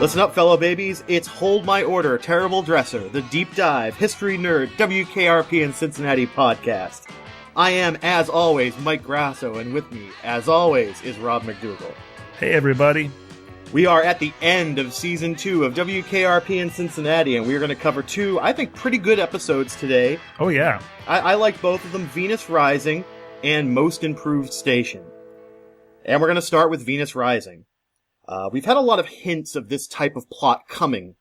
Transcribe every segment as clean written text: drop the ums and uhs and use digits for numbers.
Listen up, fellow babies. It's Hold My Order, Terrible Dresser, the deep dive, history nerd, WKRP in Cincinnati podcast. I am, as always, Mike Grasso, and with me, as always, is Rob McDougall. Hey, everybody. We are at the end of Season 2 of WKRP in Cincinnati, and we are going to cover two, I think, pretty good episodes today. Oh, yeah. I like both of them, Venus Rising and Most Improved Station. And we're going to start with Venus Rising. We've had a lot of hints of this type of plot coming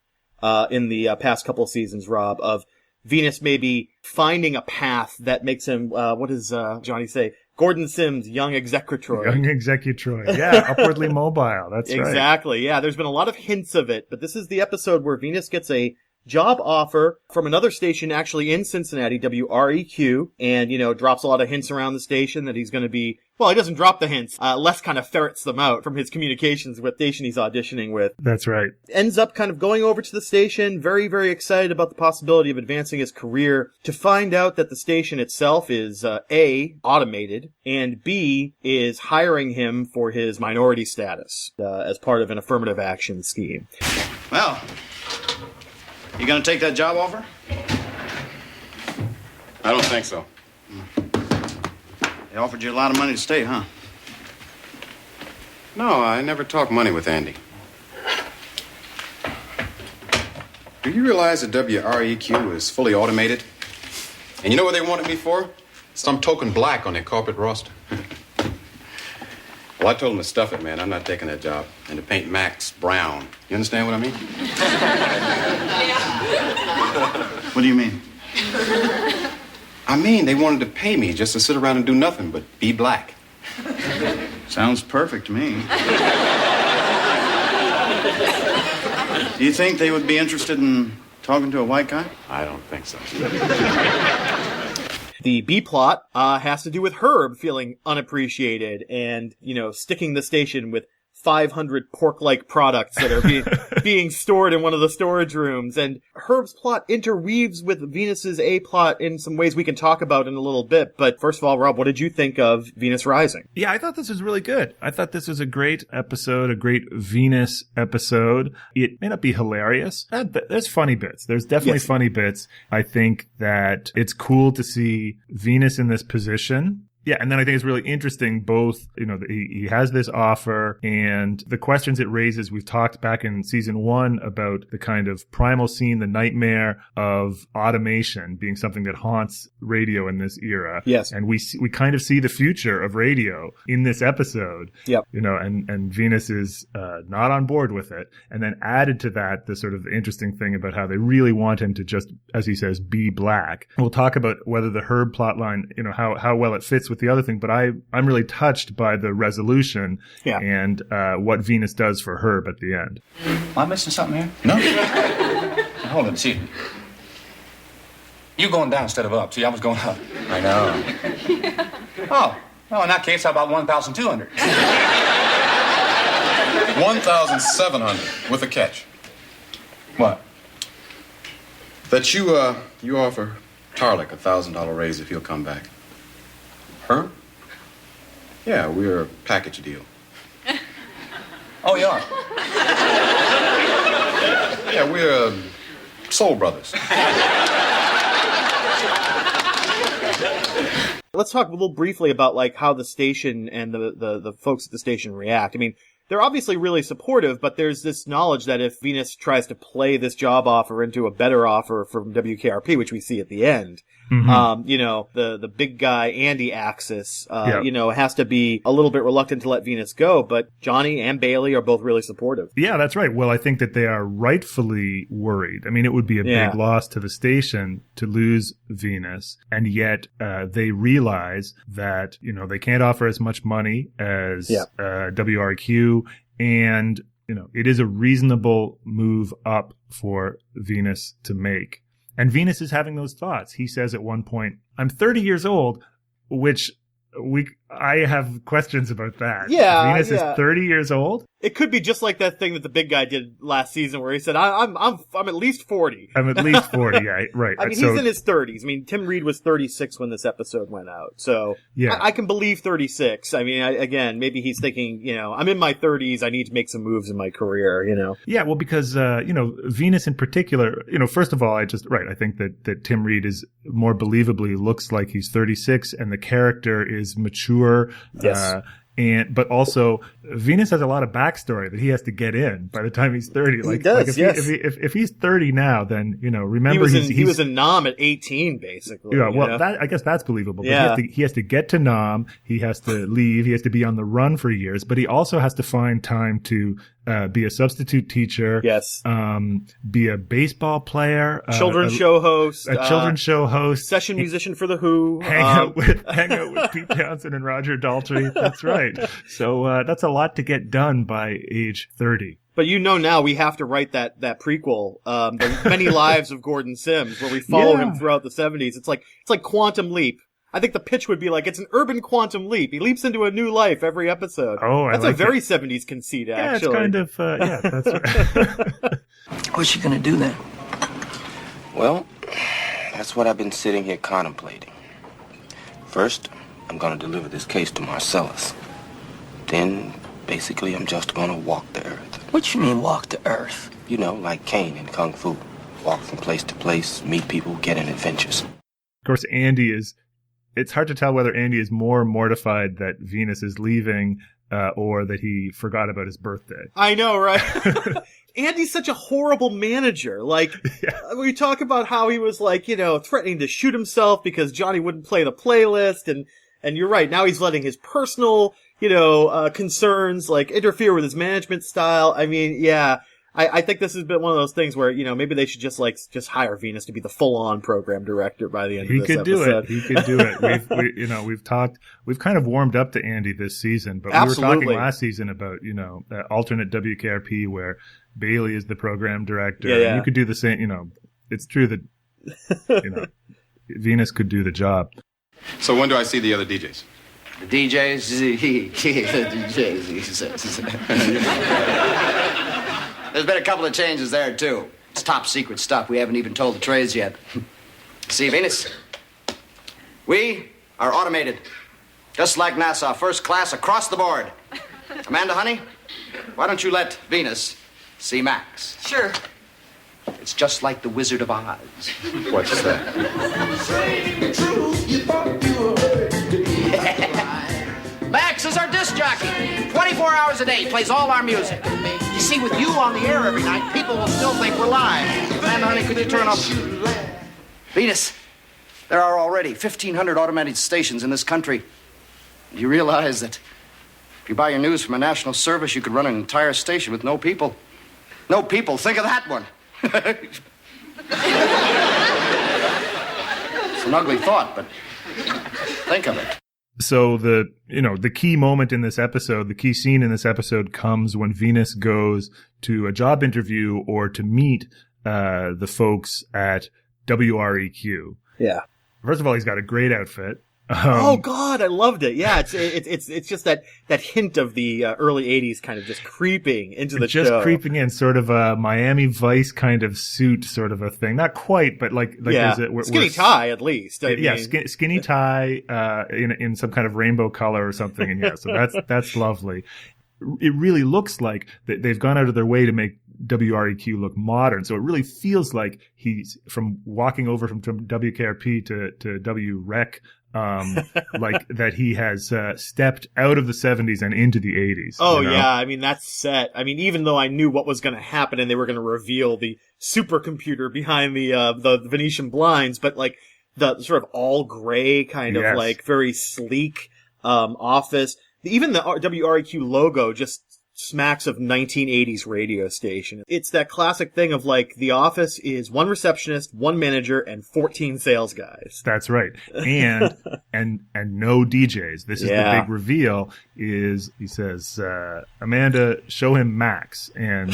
in the past couple of seasons, Rob, of Venus maybe finding a path that makes him, what does Johnny say? Gordon Sims, young executor. Young executor. Yeah, upwardly mobile. That's right. Exactly, yeah. There's been a lot of hints of it, but this is the episode where Venus gets a job offer from another station actually in Cincinnati, WREQ, and, drops a lot of hints around the station that he's going to be, well, he doesn't drop the hints. Les kind of ferrets them out from his communications with the station he's auditioning with. That's right. Ends up kind of going over to the station, very, very excited about the possibility of advancing his career, to find out that the station itself is, A, automated, and B, is hiring him for his minority status, as part of an affirmative action scheme. Well, you gonna take that job offer? I don't think so. They offered you a lot of money to stay, huh? No, I never talk money with Andy. Do you realize that WREQ is fully automated? And you know what they wanted me for? Some token black on their corporate roster. Well, I told them to stuff it, man. I'm not taking that job. And to paint Max brown. You understand what I mean? What do you mean? I mean, they wanted to pay me just to sit around and do nothing but be black. Sounds perfect to me. Do you think they would be interested in talking to a white guy? I don't think so. The B plot has to do with Herb feeling unappreciated and, sticking the station with 500 pork-like products that are being stored in one of the storage rooms. And Herb's plot interweaves with Venus's A plot in some ways we can talk about in a little bit. But first of all, Rob, what did you think of Venus Rising? Yeah, I thought this was really good. I thought this was a great episode, a great Venus episode. It may not be hilarious. There's funny bits. There's definitely funny bits. I think that it's cool to see Venus in this position. Yeah, and then I think it's really interesting, both, he has this offer and the questions it raises. We've talked back in season 1 about the kind of primal scene, the nightmare of automation being something that haunts radio in this era. Yes. And we kind of see the future of radio in this episode. Yep. And Venus is not on board with it. And then added to that, the sort of interesting thing about how they really want him to just, as he says, be black. We'll talk about whether the Herb plotline, how well it fits with the other thing, but I'm really touched by the resolution and what Venus does for Herb at the end. Am I missing something here? No. Hold on, see. You going down instead of up. See, I was going up. I know. Oh, well, in that case, how about 1,200? 1,700 with a catch. What? That you offer Tarlik a $1,000 raise if he'll come back. Her? Yeah, we're a package deal. Oh, you are? Yeah, we're soul brothers. Let's talk a little briefly about how the station and the folks at the station react. I mean, they're obviously really supportive, but there's this knowledge that if Venus tries to play this job offer into a better offer from WKRP, which we see at the end, the big guy, Andy Axis, has to be a little bit reluctant to let Venus go, but Johnny and Bailey are both really supportive. Yeah, that's right. Well, I think that they are rightfully worried. I mean, it would be a big loss to the station to lose Venus, and yet they realize that, they can't offer as much money as WRQ, and, it is a reasonable move up for Venus to make. And Venus is having those thoughts. He says at one point, I'm 30 years old, which I have questions about that. Yeah, Venus yeah. is 30 years old. It could be just like that thing that the big guy did last season, where he said, "I'm at least 40." I'm at least 40. Yeah, right. I mean, So- he's in his 30s. I mean, Tim Reed was 36 when this episode went out, so Yeah. I can believe 36. I mean, again, maybe he's thinking, I'm in my 30s. I need to make some moves in my career. Yeah, well, because, Venus in particular, first of all, I think that Tim Reed is more believably looks like he's 36 and the character is mature. Yes. But also Venus has a lot of backstory that he has to get in by the time he's 30. He does, yes. If he's 30 now, then, remember he was in Nam at 18, basically. Yeah, well, I guess that's believable. But Yeah. he has to get to Nam. He has to leave. He has to be on the run for years. But he also has to find time to be a substitute teacher. Yes. Be a baseball player. Children's show host. A children's show host. Session musician for The Who. Hang out with Pete Townsend and Roger Daltrey. That's right. So that's a lot to get done by age 30. But now we have to write that prequel, The Many Lives of Gordon Sims, where we follow him throughout the 70s. It's like Quantum Leap. I think the pitch would be like, it's an urban quantum leap. He leaps into a new life every episode. Oh, that's like a very it. 70s conceit, actually. Yeah, it's kind of, that's right. What's she gonna do then? Well, that's what I've been sitting here contemplating. First, I'm gonna deliver this case to Marcellus. Then, basically, I'm just gonna walk the earth. What you mean walk the earth? Like Caine in Kung Fu. Walk from place to place, meet people, get in adventures. Of course, it's hard to tell whether Andy is more mortified that Venus is leaving or that he forgot about his birthday. I know, right? Andy's such a horrible manager. We talk about how he was threatening to shoot himself because Johnny wouldn't play the playlist, and you're right. Now he's letting his personal, concerns interfere with his management style. I mean, yeah. I think this has been one of those things where, maybe they should just hire Venus to be the full-on program director by the end of this episode. He could do it. We've kind of warmed up to Andy this season, but Absolutely. we were talking last season about, alternate WKRP where Bailey is the program director. Yeah. And you could do the same, it's true that, Venus could do the job. So when do I see the other DJs? The DJs. There's been a couple of changes there, too. It's top secret stuff. We haven't even told the trades yet. See, Venus, we are automated. Just like NASA, first class across the board. Amanda, honey, why don't you let Venus see Max? Sure. It's just like the Wizard of Oz. What's that? Max is our disc jockey. 24 hours a day, plays all our music. You see, with you on the air every night, people will still think we're live. Amanda, honey, could you turn up? Venus, there are already 1,500 automated stations in this country. Do you realize that if you buy your news from a national service, you could run an entire station with no people? No people. Think of that one. It's an ugly thought, but think of it. So the key moment in this episode, the key scene in this episode comes when Venus goes to a job interview or to meet the folks at WREQ. Yeah. First of all, he's got a great outfit. Oh God, I loved it. Yeah, it's just that hint of the early '80s kind of just creeping into the show. Just creeping in, sort of a Miami Vice kind of suit, sort of a thing. Not quite, but like yeah, there's skinny tie at least. I mean. Skinny tie in some kind of rainbow color or something. And yeah, so that's lovely. It really looks like they've gone out of their way to make WREQ look modern. So it really feels like he's from walking over from WKRP to WREC. Like that he has stepped out of the 70s and into the 80s. Oh, yeah. I mean, that's set. I mean, even though I knew what was going to happen and they were going to reveal the supercomputer behind the Venetian blinds, but like the sort of all gray kind of like very sleek office. Even the WREQ logo just smacks of 1980s radio station. It's that classic thing of like the office is one receptionist, one manager, and 14 sales guys. That's right. And no DJs. This is the big reveal is he says, Amanda, show him Max. And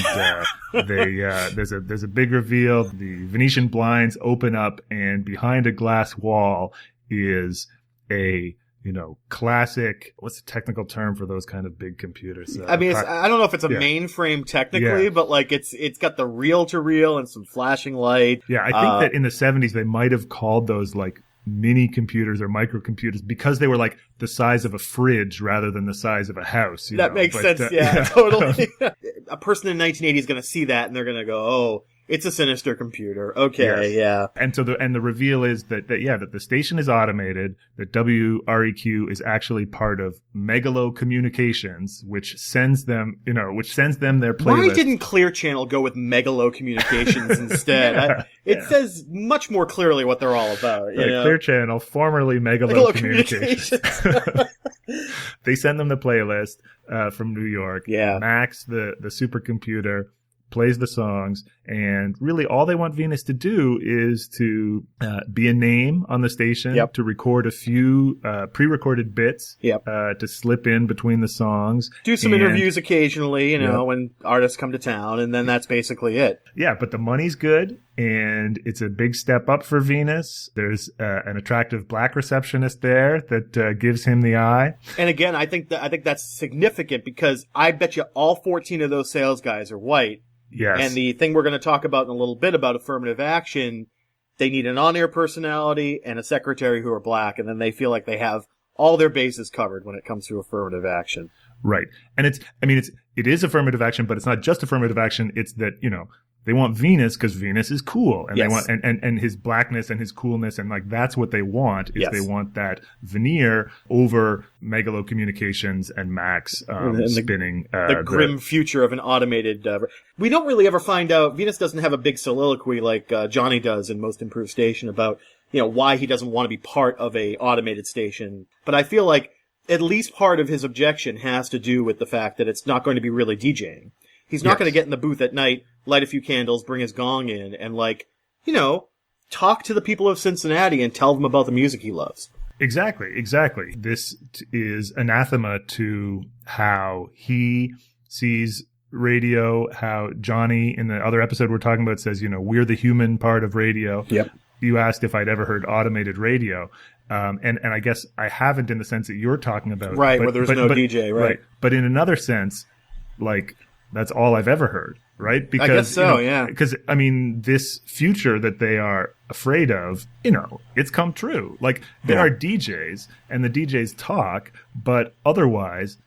there's a big reveal. The Venetian blinds open up and behind a glass wall is a classic, what's the technical term for those kind of big computers? I mean, I don't know if it's a mainframe technically, but like it's got the reel-to-reel and some flashing light. Yeah, I think that in the 70s they might have called those like mini computers or microcomputers because they were like the size of a fridge rather than the size of a house. That makes sense. Totally. A person in 1980 is going to see that and they're going to go, "Oh, it's a sinister computer." Okay, yeah. And so the reveal is that the station is automated, that WREQ is actually part of Megalo Communications, which sends them their playlist. Why didn't Clear Channel go with Megalo Communications instead? It says much more clearly what they're all about. Clear Channel, formerly Megalo Communications. They send them the playlist from New York. Yeah. Max, the supercomputer, plays the songs, and really all they want Venus to do is to be a name on the station, to record a few pre-recorded bits to slip in between the songs. Do some interviews occasionally, when artists come to town, and then that's basically it. Yeah, but the money's good, and it's a big step up for Venus. There's an attractive black receptionist there that gives him the eye. And again, I think that's significant because I bet you all 14 of those sales guys are white. Yes. And the thing we're going to talk about in a little bit about affirmative action, they need an on-air personality and a secretary who are black, and then they feel like they have all their bases covered when it comes to affirmative action. Right. And it is affirmative action, but it's not just affirmative action. It's that, they want Venus because Venus is cool, and they want and his blackness and his coolness, and like that's what they want. They want that veneer over Megalo Communications and Max spinning the grim future of an automated. We don't really ever find out. Venus doesn't have a big soliloquy like Johnny does in Most Improved Station about why he doesn't want to be part of a automated station. But I feel like at least part of his objection has to do with the fact that it's not going to be really DJing. He's not going to get in the booth at night, light a few candles, bring his gong in, and talk to the people of Cincinnati and tell them about the music he loves. Exactly. This is anathema to how he sees radio, how Johnny in the other episode we're talking about says, we're the human part of radio. Yep. You asked if I'd ever heard automated radio. And I guess I haven't in the sense that you're talking about. Right, where there's no DJ, right. But in another sense, like, that's all I've ever heard, right? Because, I guess so, yeah. Because, this future that they are afraid of, it's come true. Like, there are DJs, and the DJs talk, but otherwise,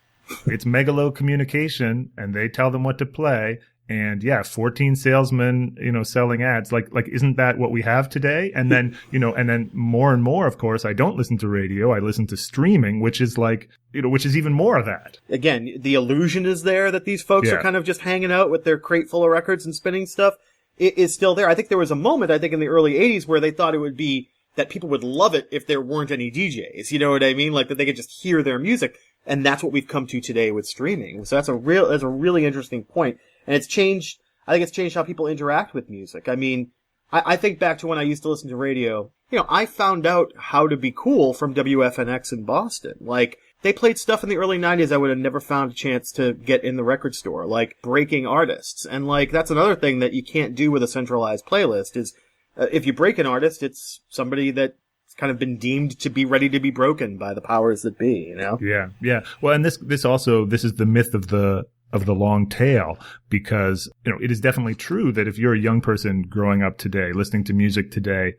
it's Megalo Communication, and they tell them what to play. And 14 salesmen, selling ads. Like, isn't that what we have today? And then, and then more and more, of course, I don't listen to radio. I listen to streaming, which is like, which is even more of that. Again, the illusion is there that these folks are kind of just hanging out with their crate full of records and spinning stuff. It is still there. I think there was a moment, in the early 80s where they thought it would be that people would love it if there weren't any DJs. You know what I mean? Like that they could just hear their music. And that's what we've come to today with streaming. So that's a really interesting point. And I think it's changed how people interact with music. I think back to when I used to listen to radio. I found out how to be cool from WFNX in Boston. Like, they played stuff in the early 90s I would have never found a chance to get in the record store, like breaking artists. And like, that's another thing that you can't do with a centralized playlist is, if you break an artist, it's somebody that's kind of been deemed to be ready to be broken by the powers that be, Yeah. Well, and this is the myth of the long tail, because, it is definitely true that if you're a young person growing up today, listening to music today,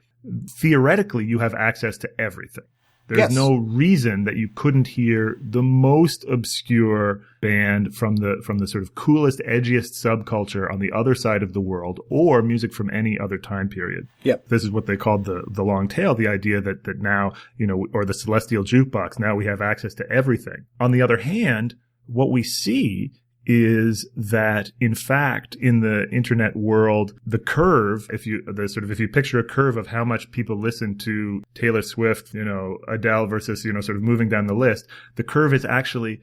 theoretically you have access to everything. There's no reason that you couldn't hear the most obscure band from the sort of coolest, edgiest subculture on the other side of the world, or music from any other time period. Yep. This is what they called the long tail, the idea that now, or the celestial jukebox, now we have access to everything. On the other hand, what we see is that, in fact, in the internet world, the curve, if you picture a curve of how much people listen to Taylor Swift, Adele versus, sort of moving down the list, the curve has actually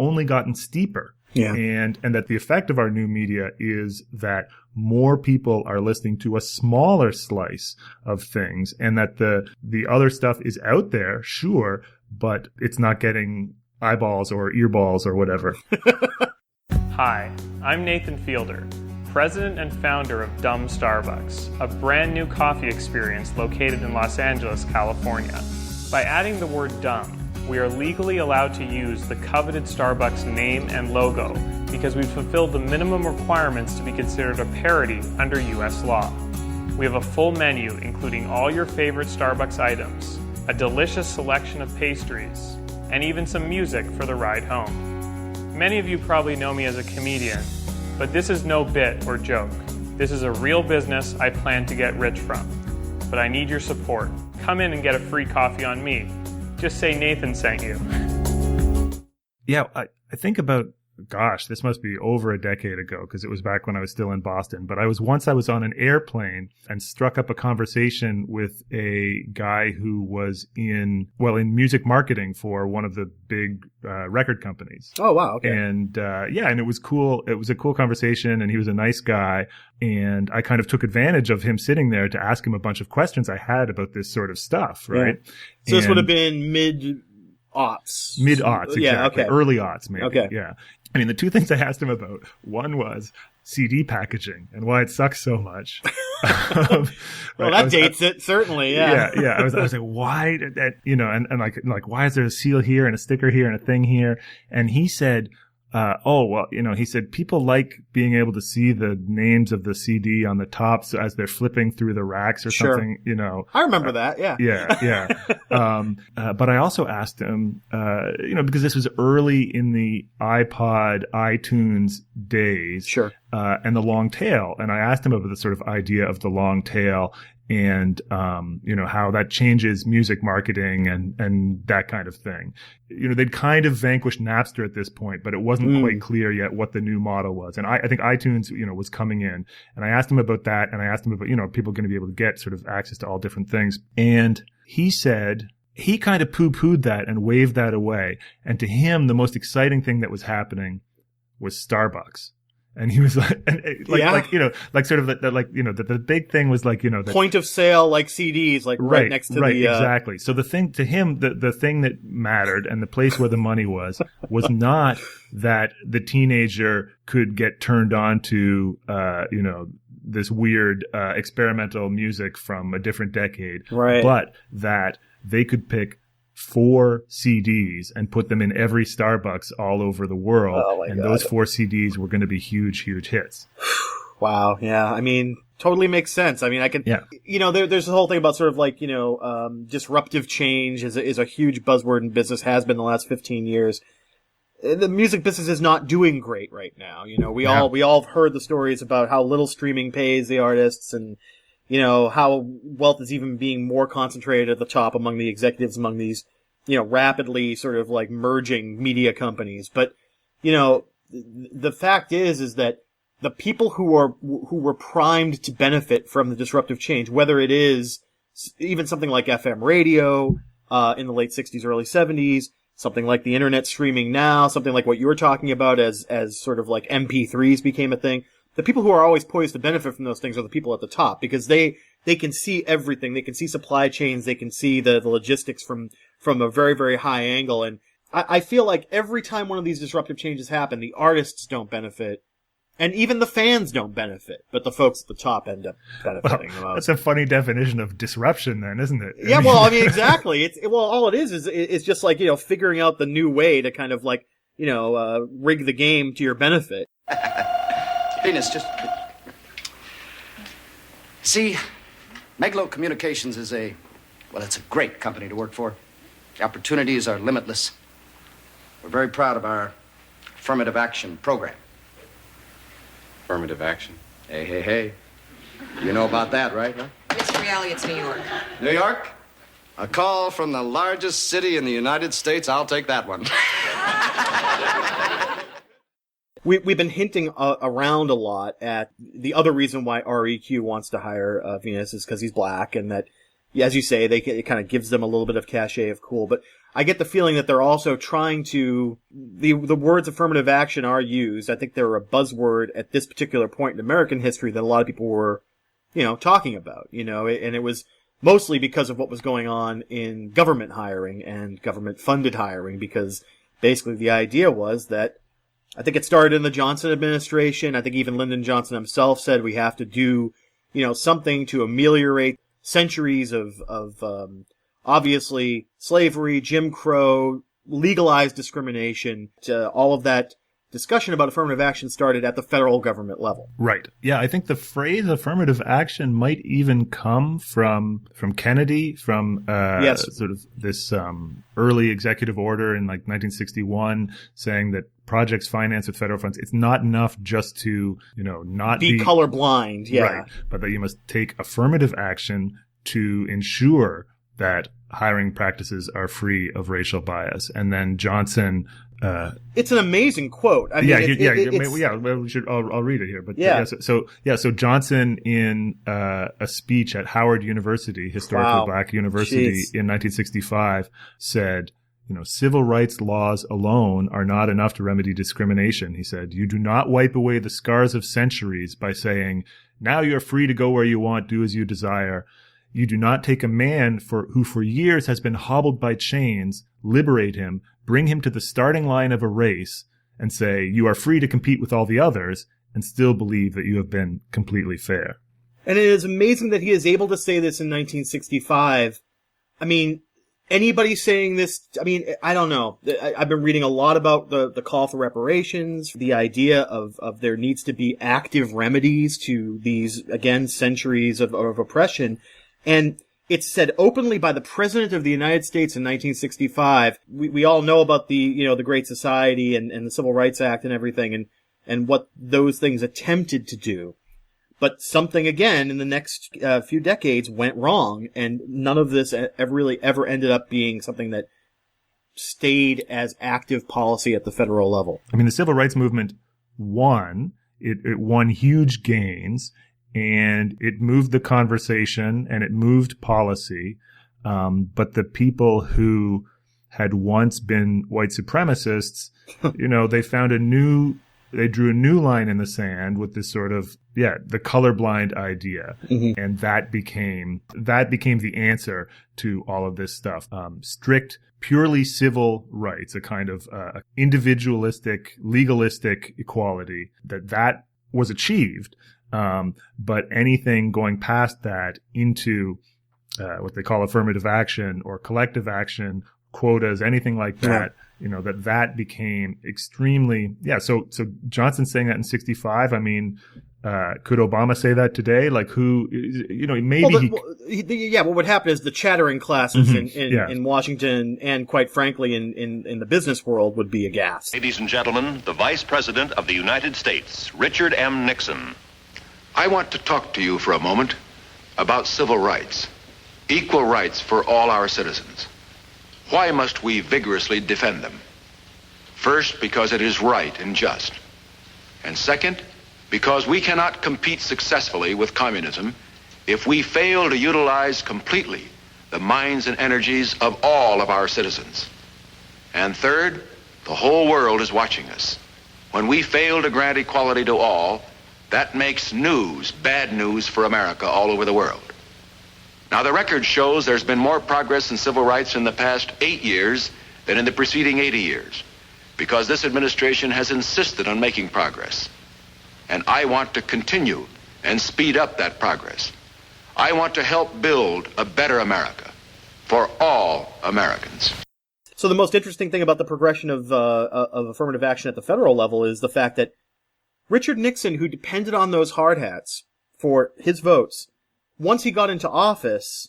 only gotten steeper. Yeah. And that the effect of our new media is that more people are listening to a smaller slice of things, and that the other stuff is out there, sure, but it's not getting eyeballs or earballs or whatever. Hi, I'm Nathan Fielder, president and founder of Dumb Starbucks, a brand new coffee experience located in Los Angeles, California. By adding the word dumb, we are legally allowed to use the coveted Starbucks name and logo because we've fulfilled the minimum requirements to be considered a parody under U.S. law. We have a full menu including all your favorite Starbucks items, a delicious selection of pastries, and even some music for the ride home. Many of you probably know me as a comedian, but this is no bit or joke. This is a real business I plan to get rich from. But I need your support. Come in and get a free coffee on me. Just say Nathan sent you. Yeah, I think about, gosh, this must be over a decade ago because it was back when I was still in Boston. But I was on an airplane and struck up a conversation with a guy who was in music marketing for one of the big record companies. Oh, wow. Okay. And and it was cool. It was a cool conversation, and he was a nice guy. And I kind of took advantage of him sitting there to ask him a bunch of questions I had about this sort of stuff, right? Yeah. So this would have been mid-aughts. Mid-aughts, exactly. Yeah, okay. Early aughts, maybe. Okay. Yeah. I mean, the two things I asked him about, one was CD packaging and why it sucks so much. Well, that dates it, certainly, yeah. Yeah. I was like, why did that, and like, why is there a seal here and a sticker here and a thing here? And he said, he said people like being able to see the names of the CD on the top so as they're flipping through the racks or something, I remember that, yeah. Yeah. But I also asked him, because this was early in the iPod, iTunes days. Sure. And the long tail. And I asked him about the sort of idea of the long tail and, how that changes music marketing and that kind of thing. They'd kind of vanquished Napster at this point, but it wasn't quite clear yet what the new model was. And I think iTunes, was coming in, and I asked him about that. And I asked him about, people going to be able to get sort of access to all different things. And he said, he kind of poo-pooed that and waved that away. And to him, the most exciting thing that was happening was Starbucks. And he was like, the big thing was like, point of sale, like CDs, like right next to the, exactly. So the thing to him, the thing that mattered and the place where the money was not that the teenager could get turned on to, this weird, experimental music from a different decade. Right. But that they could pick 4 CDs and put them in every Starbucks all over the world. Oh my God. Those 4 CDs were going to be huge, huge hits. Wow. Yeah. I mean, totally makes sense. I mean, I can, there's the whole thing about sort of like, disruptive change is a huge buzzword in business, has been the last 15 years. The music business is not doing great right now. We all have heard the stories about how little streaming pays the artists and, how wealth is even being more concentrated at the top among the executives among these, rapidly sort of like merging media companies. But, the fact is that the people who were primed to benefit from the disruptive change, whether it is even something like FM radio, in the late 60s, early 70s, something like the internet streaming now, something like what you were talking about as sort of like MP3s became a thing. The people who are always poised to benefit from those things are the people at the top because they can see everything. They can see supply chains. They can see the logistics from a very, very high angle. And I feel like every time one of these disruptive changes happen, the artists don't benefit. And even the fans don't benefit, but the folks at the top end up benefiting the most. That's a funny definition of disruption then, isn't it? Yeah, well, I mean, exactly. All it is just like, figuring out the new way to kind of like, rig the game to your benefit. Venus, just... See, Meglo Communications is it's a great company to work for. The opportunities are limitless. We're very proud of our affirmative action program. Affirmative action. Hey. You know about that, right? Mr. Reale, it's New York. New York? A call from the largest city in the United States. I'll take that one. We've been hinting around a lot at the other reason why REQ wants to hire Venus is because he's black, and that, as you say, it kind of gives them a little bit of cachet of cool. But I get the feeling that they're also trying to the words affirmative action are used. I think they're a buzzword at this particular point in American history that a lot of people were, talking about. And it was mostly because of what was going on in government hiring and government funded hiring, because basically the idea was that. I think it started in the Johnson administration. I think even Lyndon Johnson himself said we have to do, something to ameliorate centuries of obviously slavery, Jim Crow, legalized discrimination, all of that discussion about affirmative action started at the federal government level. Right. Yeah, I think the phrase affirmative action might even come from Kennedy, from sort of this early executive order in like 1961 saying that projects financed with federal funds, it's not enough just to, not be colorblind, yeah. Right, but that you must take affirmative action to ensure that hiring practices are free of racial bias. And then Johnson, it's an amazing quote. I mean, we should. I'll read it here. But yeah. So Johnson in a speech at Howard University, historically black university, in 1965, said, civil rights laws alone are not enough to remedy discrimination. He said, "You do not wipe away the scars of centuries by saying, now you're free to go where you want, do as you desire. You do not take a man who for years has been hobbled by chains, liberate him, bring him to the starting line of a race, and say, you are free to compete with all the others, and still believe that you have been completely fair." And it is amazing that he is able to say this in 1965. I mean, anybody saying this, I mean, I don't know. I've been reading a lot about the call for reparations, the idea of there needs to be active remedies to these, again, centuries of oppression. And it's said openly by the President of the United States in 1965. We all know about the Great Society and the Civil Rights Act and everything and what those things attempted to do. But something, again, in the next few decades went wrong, and none of this ever ended up being something that stayed as active policy at the federal level. I mean, the civil rights movement won. It won huge gains. And it moved the conversation and it moved policy. But the people who had once been white supremacists, they drew a new line in the sand with this sort of, the colorblind idea. Mm-hmm. And that became the answer to all of this stuff. Strict, purely civil rights, a kind of individualistic, legalistic equality that was achieved. But anything going past that into what they call affirmative action or collective action, quotas, anything like that, that became extremely, So Johnson saying that in 65, I mean, could Obama say that today? Like who, maybe what would happen is the chattering classes in Washington and quite frankly in the business world would be aghast. Ladies and gentlemen, the Vice President of the United States, Richard M. Nixon. I want to talk to you for a moment about civil rights, equal rights for all our citizens. Why must we vigorously defend them? First, because it is right and just. And second, because we cannot compete successfully with communism if we fail to utilize completely the minds and energies of all of our citizens. And third, the whole world is watching us. When we fail to grant equality to all, that makes bad news for America all over the world. Now, the record shows there's been more progress in civil rights in the past 8 years than in the preceding 80 years, because this administration has insisted on making progress. And I want to continue and speed up that progress. I want to help build a better America for all Americans. So the most interesting thing about the progression of affirmative action at the federal level is the fact that Richard Nixon, who depended on those hard hats for his votes, once he got into office,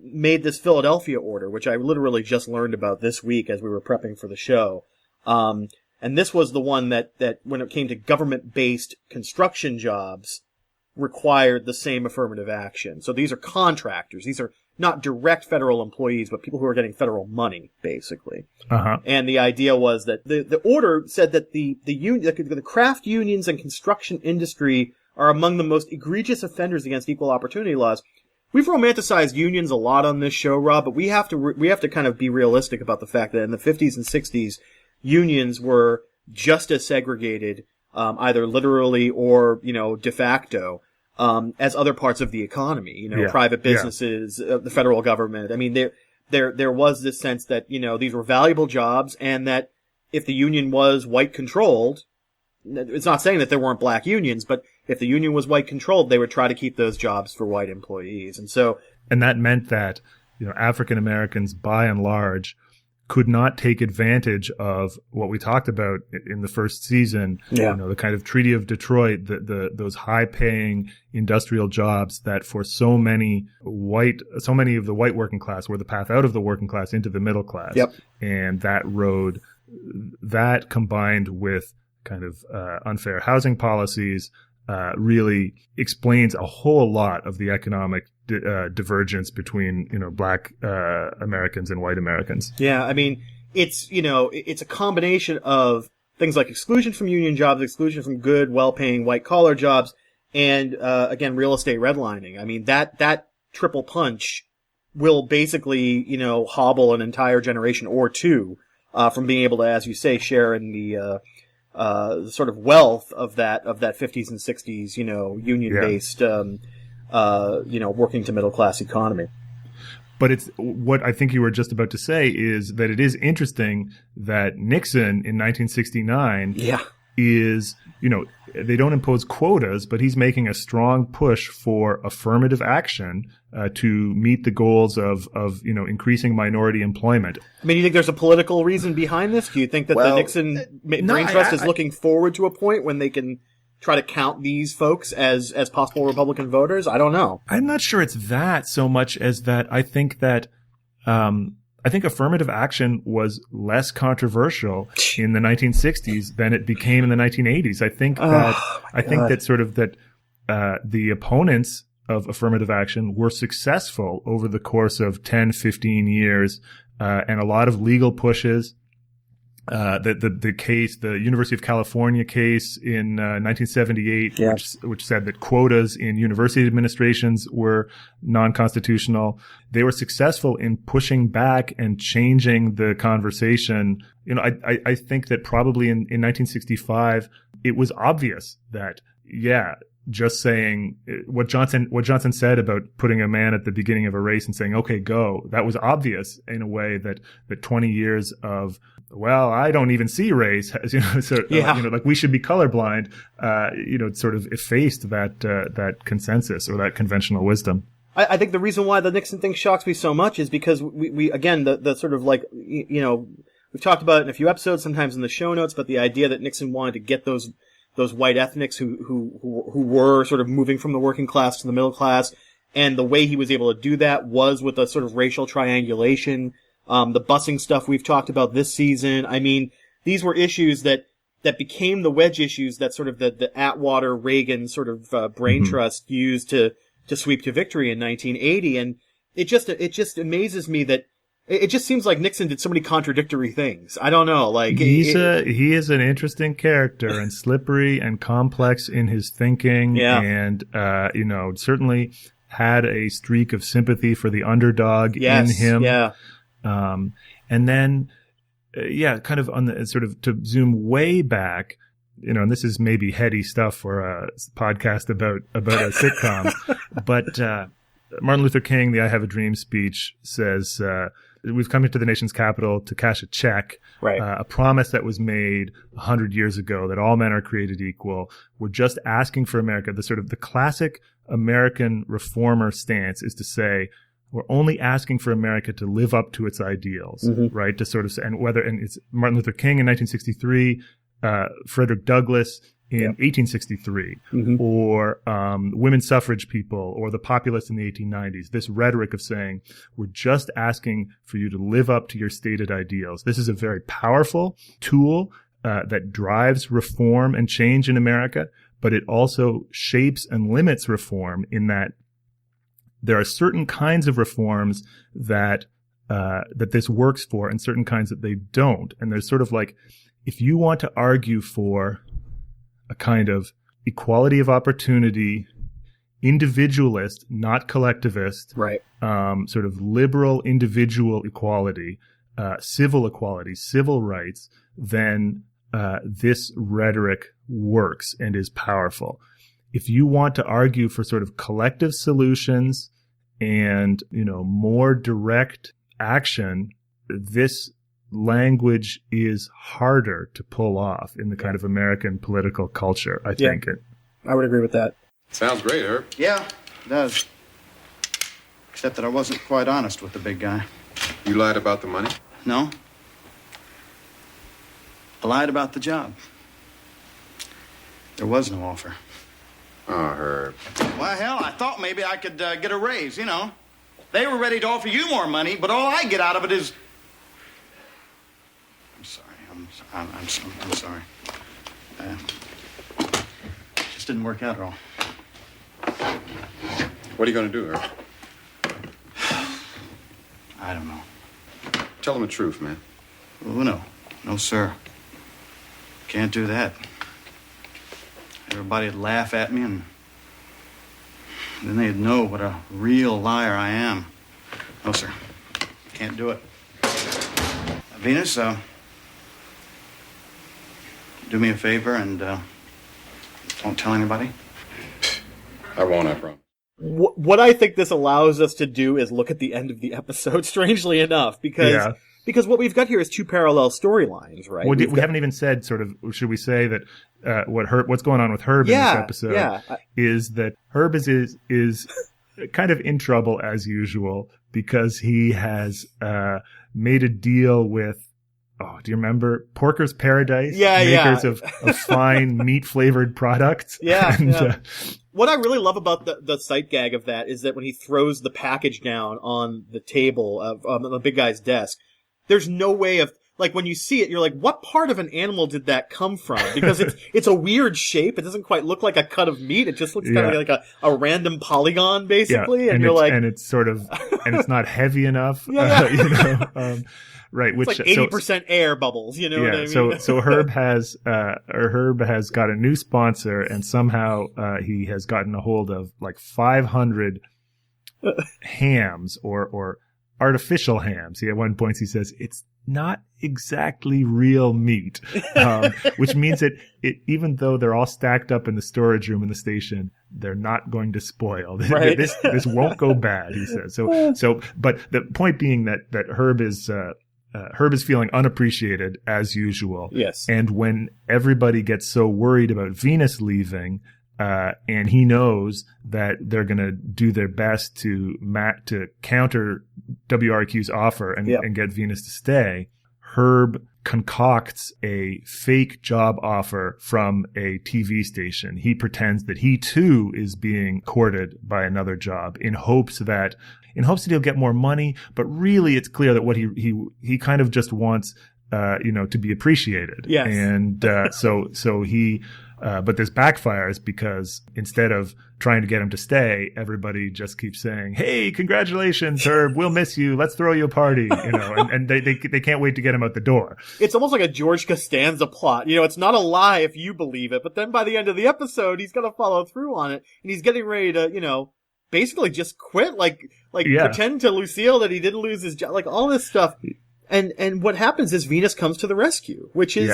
made this Philadelphia order, which I literally just learned about this week as we were prepping for the show. And this was the one that when it came to government-based construction jobs, required the same affirmative action. So these are contractors. These are not direct federal employees, but people who are getting federal money, basically. Uh-huh. And the idea was that the order said that the craft unions and construction industry are among the most egregious offenders against equal opportunity laws. We've romanticized unions a lot on this show, Rob, but we have to kind of be realistic about the fact that in the 50s and 60s, unions were just as segregated, either literally or, de facto, as other parts of the economy, private businesses, the federal government. I mean, there was this sense that, these were valuable jobs and that if the union was white controlled, it's not saying that there weren't black unions, but if the union was white controlled, they would try to keep those jobs for white employees. And so, and that meant that African Americans by and large could not take advantage of what we talked about in the first season. Yeah. The kind of Treaty of Detroit, those high-paying industrial jobs that for so many of the white working class were the path out of the working class into the middle class. Yep. And that combined with kind of unfair housing policies really explains a whole lot of the economic divergence between black Americans and white Americans. Yeah, I mean, it's a combination of things like exclusion from union jobs, exclusion from good, well-paying white-collar jobs, and again, real estate redlining. I mean, that triple punch will basically hobble an entire generation or two from being able to, as you say, share in the sort of wealth of that 50s and 60s, union-based, working to middle class economy. But it's what I think you were just about to say is that it is interesting that Nixon in 1969 is, they don't impose quotas, but he's making a strong push for affirmative action to meet the goals of increasing minority employment. I mean, you think there's a political reason behind this? Do you think that the Nixon brain trust is looking forward to a point when they can try to count these folks as possible Republican voters? I don't know. I'm not sure it's that so much as that I think that affirmative action was less controversial in the 1960s than it became in the 1980s. I think that the opponents of affirmative action were successful over the course of 10, 15 years, and a lot of legal pushes. The University of California case in 1978, which said that quotas in university administrations were non-constitutional. They were successful in pushing back and changing the conversation. I think that probably in 1965, it was obvious that, just saying what Johnson said about putting a man at the beginning of a race and saying, okay, go. That was obvious in a way that 20 years of, well, I don't even see race, like we should be colorblind, sort of effaced that consensus or that conventional wisdom. I think the reason why the Nixon thing shocks me so much is because we again, the sort of like, we've talked about it in a few episodes, sometimes in the show notes, but the idea that Nixon wanted to get those white ethnics who were sort of moving from the working class to the middle class, and the way he was able to do that was with a sort of racial triangulation. The busing stuff we've talked about this season. I mean, these were issues that became the wedge issues that sort of the Atwater Reagan sort of brain trust used to sweep to victory in 1980. And it just amazes me that it just seems like Nixon did so many contradictory things. I don't know. Like he is an interesting character and slippery and complex in his thinking. Yeah. And, certainly had a streak of sympathy for the underdog in him. Yeah. And then, kind of on the sort of to zoom way back, and this is maybe heady stuff for a podcast about a sitcom, but, Martin Luther King, the I Have a Dream speech says, we've come into the nation's capital to cash a check, right. A promise that was made 100 years ago that all men are created equal. We're just asking for America. The classic American reformer stance is to say, we're only asking for America to live up to its ideals, right? To sort of say, and it's Martin Luther King in 1963, Frederick Douglass in 1863, or women's suffrage people, or the populists in the 1890s. This rhetoric of saying, we're just asking for you to live up to your stated ideals. This is a very powerful tool that drives reform and change in America, but it also shapes and limits reform in that there are certain kinds of reforms that this works for and certain kinds that they don't. And there's sort of like, if you want to argue for a kind of equality of opportunity, individualist, not collectivist, right? Sort of liberal individual equality, civil equality, civil rights, then this rhetoric works and is powerful. If you want to argue for sort of collective solutions and, more direct action, this language is harder to pull off in the kind of American political culture, I think. I would agree with that. Sounds great, Herb. Yeah, it does. Except that I wasn't quite honest with the big guy. You lied about the money? No. I lied about the job. There was no offer. Oh, Herb. Well, hell, I thought maybe I could get a raise, you know. They were ready to offer you more money, but all I get out of it is... I'm sorry. I'm sorry. Just didn't work out at all. What are you going to do, Herb? I don't know. Tell them the truth, man. Oh, no. No, sir. Can't do that. Everybody'd laugh at me, and then they'd know what a real liar I am. No, sir. Can't do it. Venus, do me a favor and don't tell anybody. I won't, I promise. What I think this allows us to do is look at the end of the episode, strangely enough, because what we've got here is two parallel storylines, right? Well, we haven't even said sort of, should we say that what's going on with Herb in this episode is that Herb is kind of in trouble as usual because he has made a deal with, do you remember Porker's Paradise? Makers of fine meat-flavored products. What I really love about the sight gag of that is that when he throws the package down on the table on the big guy's desk, there's no way of, like, when you see it, you're like, what part of an animal did that come from? Because it's a weird shape. It doesn't quite look like a cut of meat. It just looks kind of like a random polygon, basically. And you're like, and it's sort of, and it's not heavy enough. Right, it's like 80% air bubbles, you know what I mean? So Herb has got a new sponsor, and somehow he has gotten a hold of like 500 hams or artificial hams. At one point he says it's not exactly real meat, which means that even though they're all stacked up in the storage room in the station, they're not going to spoil. Right. This won't go bad, he says. So, but the point being that Herb is feeling unappreciated as usual. Yes. And when everybody gets so worried about Venus leaving, and he knows that they're going to do their best to counter WRQ's offer and get Venus to stay, Herb concocts a fake job offer from a TV station. He pretends that he too is being courted by another job in hopes that he'll get more money, but really it's clear that what he kind of just wants to be appreciated. Yes. And so he but this backfires because instead of trying to get him to stay, everybody just keeps saying, "Hey, congratulations, Herb. We'll miss you. Let's throw you a party." And they can't wait to get him out the door. It's almost like a George Costanza plot. It's not a lie if you believe it, but then by the end of the episode, he's going to follow through on it, and he's getting ready to, basically just quit, pretend to Lucille that he didn't lose his job, like all this stuff. And what happens is Venus comes to the rescue, which is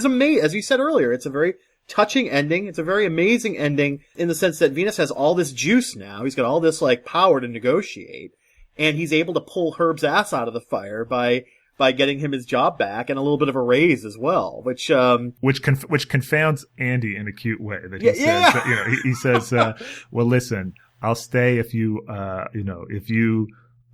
amazing. As you said earlier, it's a very touching ending. It's a very amazing ending in the sense that Venus has all this juice now. He's got all this power to negotiate, and he's able to pull Herb's ass out of the fire by getting him his job back and a little bit of a raise as well, which confounds Andy in a cute way. That he says, he says, "Well, listen, I'll stay if you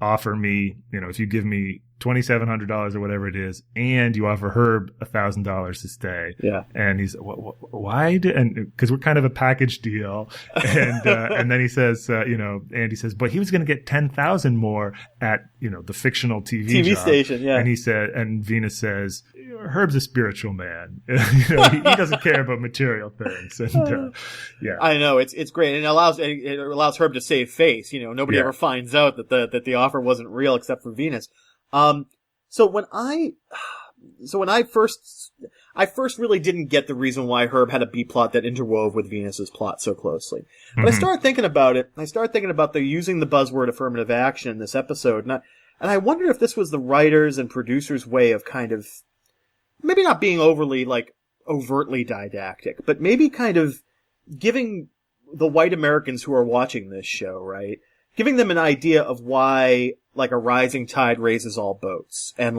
offer me, if you give me $2,700 or whatever it is, and you offer Herb $1,000 to stay." Yeah. And he's, why? Because we're kind of a package deal. And then he says, Andy says, but he was going to get 10,000 more at, the fictional TV job. Station. Yeah. And Venus says, Herb's a spiritual man. He doesn't care about material things. And, I know. It's great. And it allows Herb to save face. Nobody ever finds out that the offer wasn't real except for Venus. So when I first really didn't get the reason why Herb had a B plot that interwove with Venus's plot so closely. But I started thinking about it. I started thinking about using the buzzword affirmative action in this episode. And I wondered if this was the writers' and producers' way of kind of, maybe not being overly, overtly didactic, but maybe kind of giving the white Americans who are watching this show, right? Giving them an idea of why, a rising tide raises all boats. And,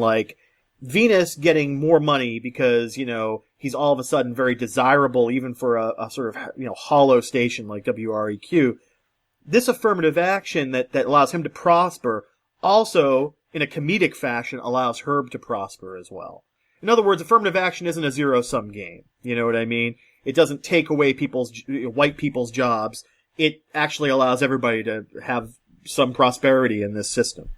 Venus getting more money because, he's all of a sudden very desirable even for a sort of, hollow station like WREQ. this affirmative action that allows him to prosper also, in a comedic fashion, allows Herb to prosper as well. In other words, affirmative action isn't a zero-sum game. You know what I mean? It doesn't take away white people's jobs. It actually allows everybody to have some prosperity in this system.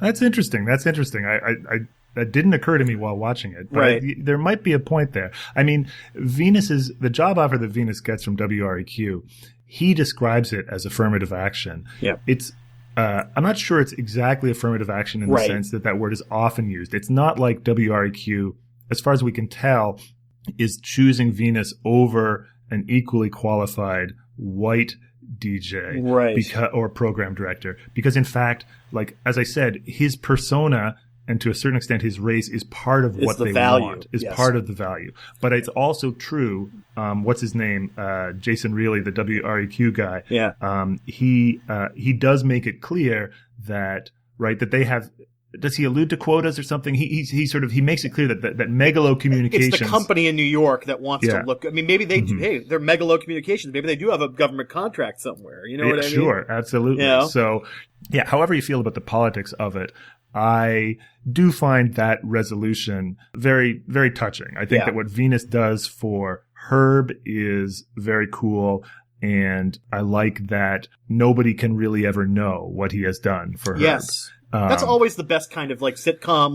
That's interesting. That didn't occur to me while watching it, but right. There might be a point there. I mean, the job offer that Venus gets from WREQ, he describes it as affirmative action. Yeah. It's, I'm not sure it's exactly affirmative action in the sense that word is often used. It's not like WREQ, as far as we can tell, is choosing Venus over an equally qualified white DJ or program director. Because in fact, like, as I said, his persona and to a certain extent his race is part of what they want, is part of the value. But it's also true, what's his name? Jason Reilly, the WREQ guy. Yeah. He does make it clear that, that they have, does he allude to quotas or something? He makes it clear that Megalo Communications. It's the company in New York that wants to look. I mean, maybe they do. Hey, they're Megalo Communications. Maybe they do have a government contract somewhere. You know what I mean? Sure, absolutely. You know? So, however you feel about the politics of it, I do find that resolution very, very touching. I think that what Venus does for Herb is very cool. And I like that nobody can really ever know what he has done for Herb. Yes. That's always the best kind of sitcom,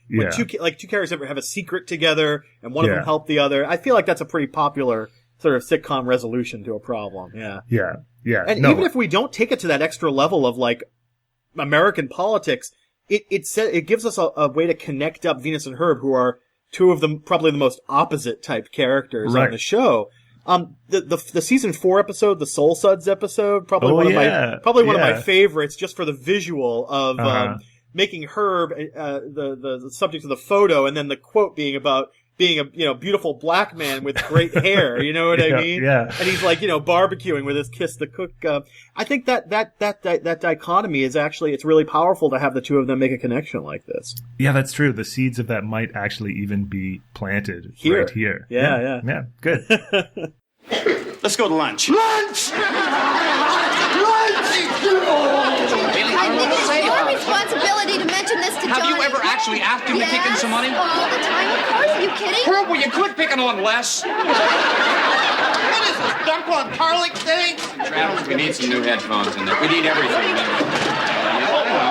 when two characters ever have a secret together and one of them help the other. I feel like that's a pretty popular sort of sitcom resolution to a problem. Yeah. Yeah. Yeah. And even if we don't take it to that extra level of American politics, it gives us a way to connect up Venus and Herb, who are two of them, probably the most opposite type characters on the show. The season 4 episode, the Soul Suds episode, probably one of my favorites, just for the visual of making Herb the subject of the photo, and then the quote being about being a beautiful black man with great hair. You know what I mean? Yeah. And he's barbecuing with his Kiss the Cook. I think that dichotomy is actually, it's really powerful to have the two of them make a connection like this. Yeah, that's true. The seeds of that might actually even be planted right here. Yeah. Yeah, good. Let's go to lunch. Lunch! I think it's your responsibility to mention this to Johnny. Have you ever actually asked him to kick in some money? All the time, of course. Are you kidding? Herb, will you quit picking on Les? What is this, dunk on garlic thing? Travis, we need some new headphones in there. We need everything.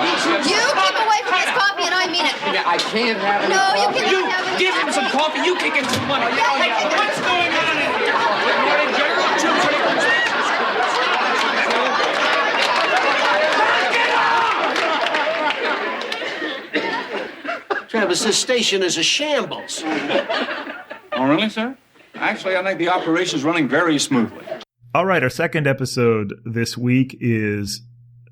You keep away from this coffee, and I mean it. Yeah, I can't have any coffee. You cannot have any give him some coffee, you kick in some money. What's going on in here? Travis, this station is a shambles. Oh, really, sir? Actually, I think the operation's running very smoothly. All right, our second episode this week is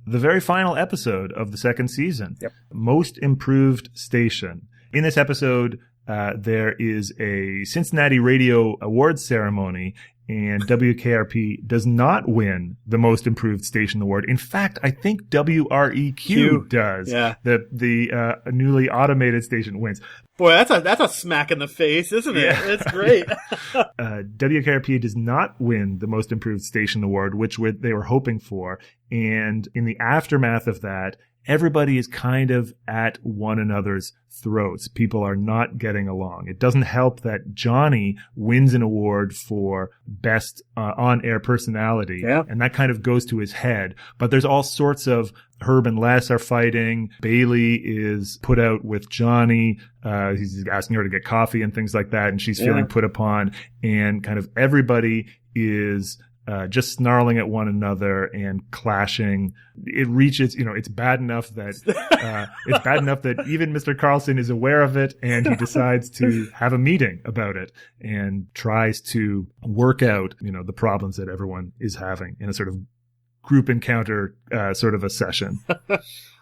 the very final episode of the second season. Yep. Most Improved Station. In this episode, there is a Cincinnati Radio Awards ceremony, and WKRP does not win the Most Improved Station Award. In fact, I think WREQ does. Yeah. The newly automated station wins. Boy, that's a smack in the face, isn't it? Yeah. It's great. WKRP does not win the Most Improved Station Award, which they were hoping for. And in the aftermath of that, everybody is kind of at one another's throats. People are not getting along. It doesn't help that Johnny wins an award for best on-air personality, and that kind of goes to his head. But there's all sorts of Herb and Les are fighting. Bailey is put out with Johnny. He's asking her to get coffee and things like that, and she's feeling put upon. And kind of everybody is just snarling at one another and clashing. It reaches, it's bad enough that even Mr. Carlson is aware of it, and he decides to have a meeting about it and tries to work out, the problems that everyone is having in a sort of group encounter, sort of a session.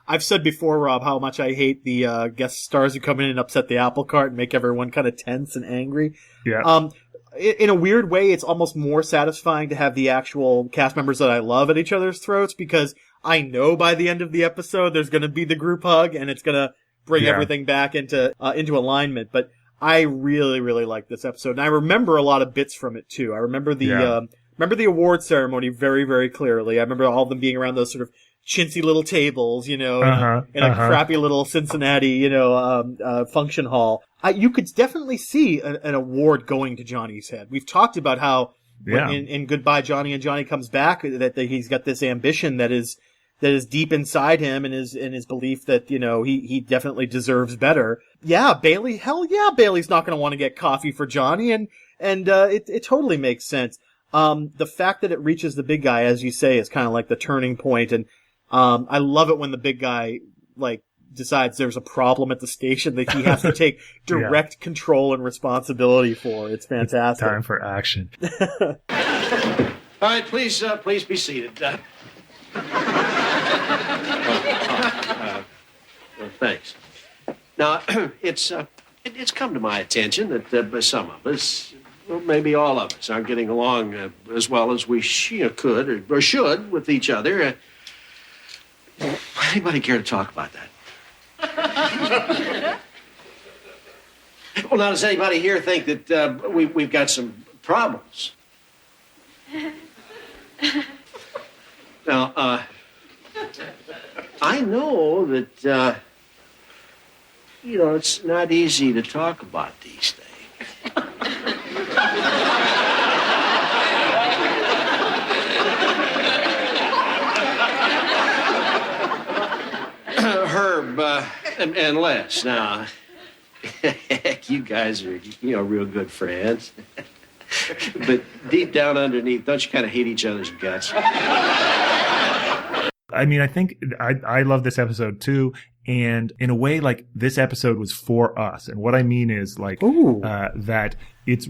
I've said before, Rob, how much I hate the guest stars who come in and upset the apple cart and make everyone kind of tense and angry. Yeah. In a weird way, it's almost more satisfying to have the actual cast members that I love at each other's throats, because I know by the end of the episode there's going to be the group hug and it's going to bring everything back into alignment. But I really, really like this episode, and I remember a lot of bits from it too. I remember the remember the award ceremony very, very clearly. I remember all of them being around those sort of chintzy little tables, in a crappy little Cincinnati, function hall. You could definitely see an award going to Johnny's head. We've talked about how in Goodbye Johnny and Johnny Comes Back that he's got this ambition that is deep inside him, and his belief that he definitely deserves better. Yeah, Bailey. Hell yeah, Bailey's not going to want to get coffee for Johnny, and it totally makes sense. The fact that it reaches the big guy, as you say, is kind of like the turning point, and I love it when the big guy decides there's a problem at the station that he has to take direct control and responsibility for. It's fantastic. It's time for action. All right, please be seated. Thanks. Now, it's come to my attention that some of us, well, maybe all of us, aren't getting along as well as we could or should with each other. Anybody care to talk about that? Well, now, does anybody here think that we've got some problems? Now, I know that, it's not easy to talk about these things. Herb and Les, now, heck, you guys are, real good friends. But deep down underneath, don't you kind of hate each other's guts? I mean, I think I love this episode too. And in a way, this episode was for us. And what I mean is that it's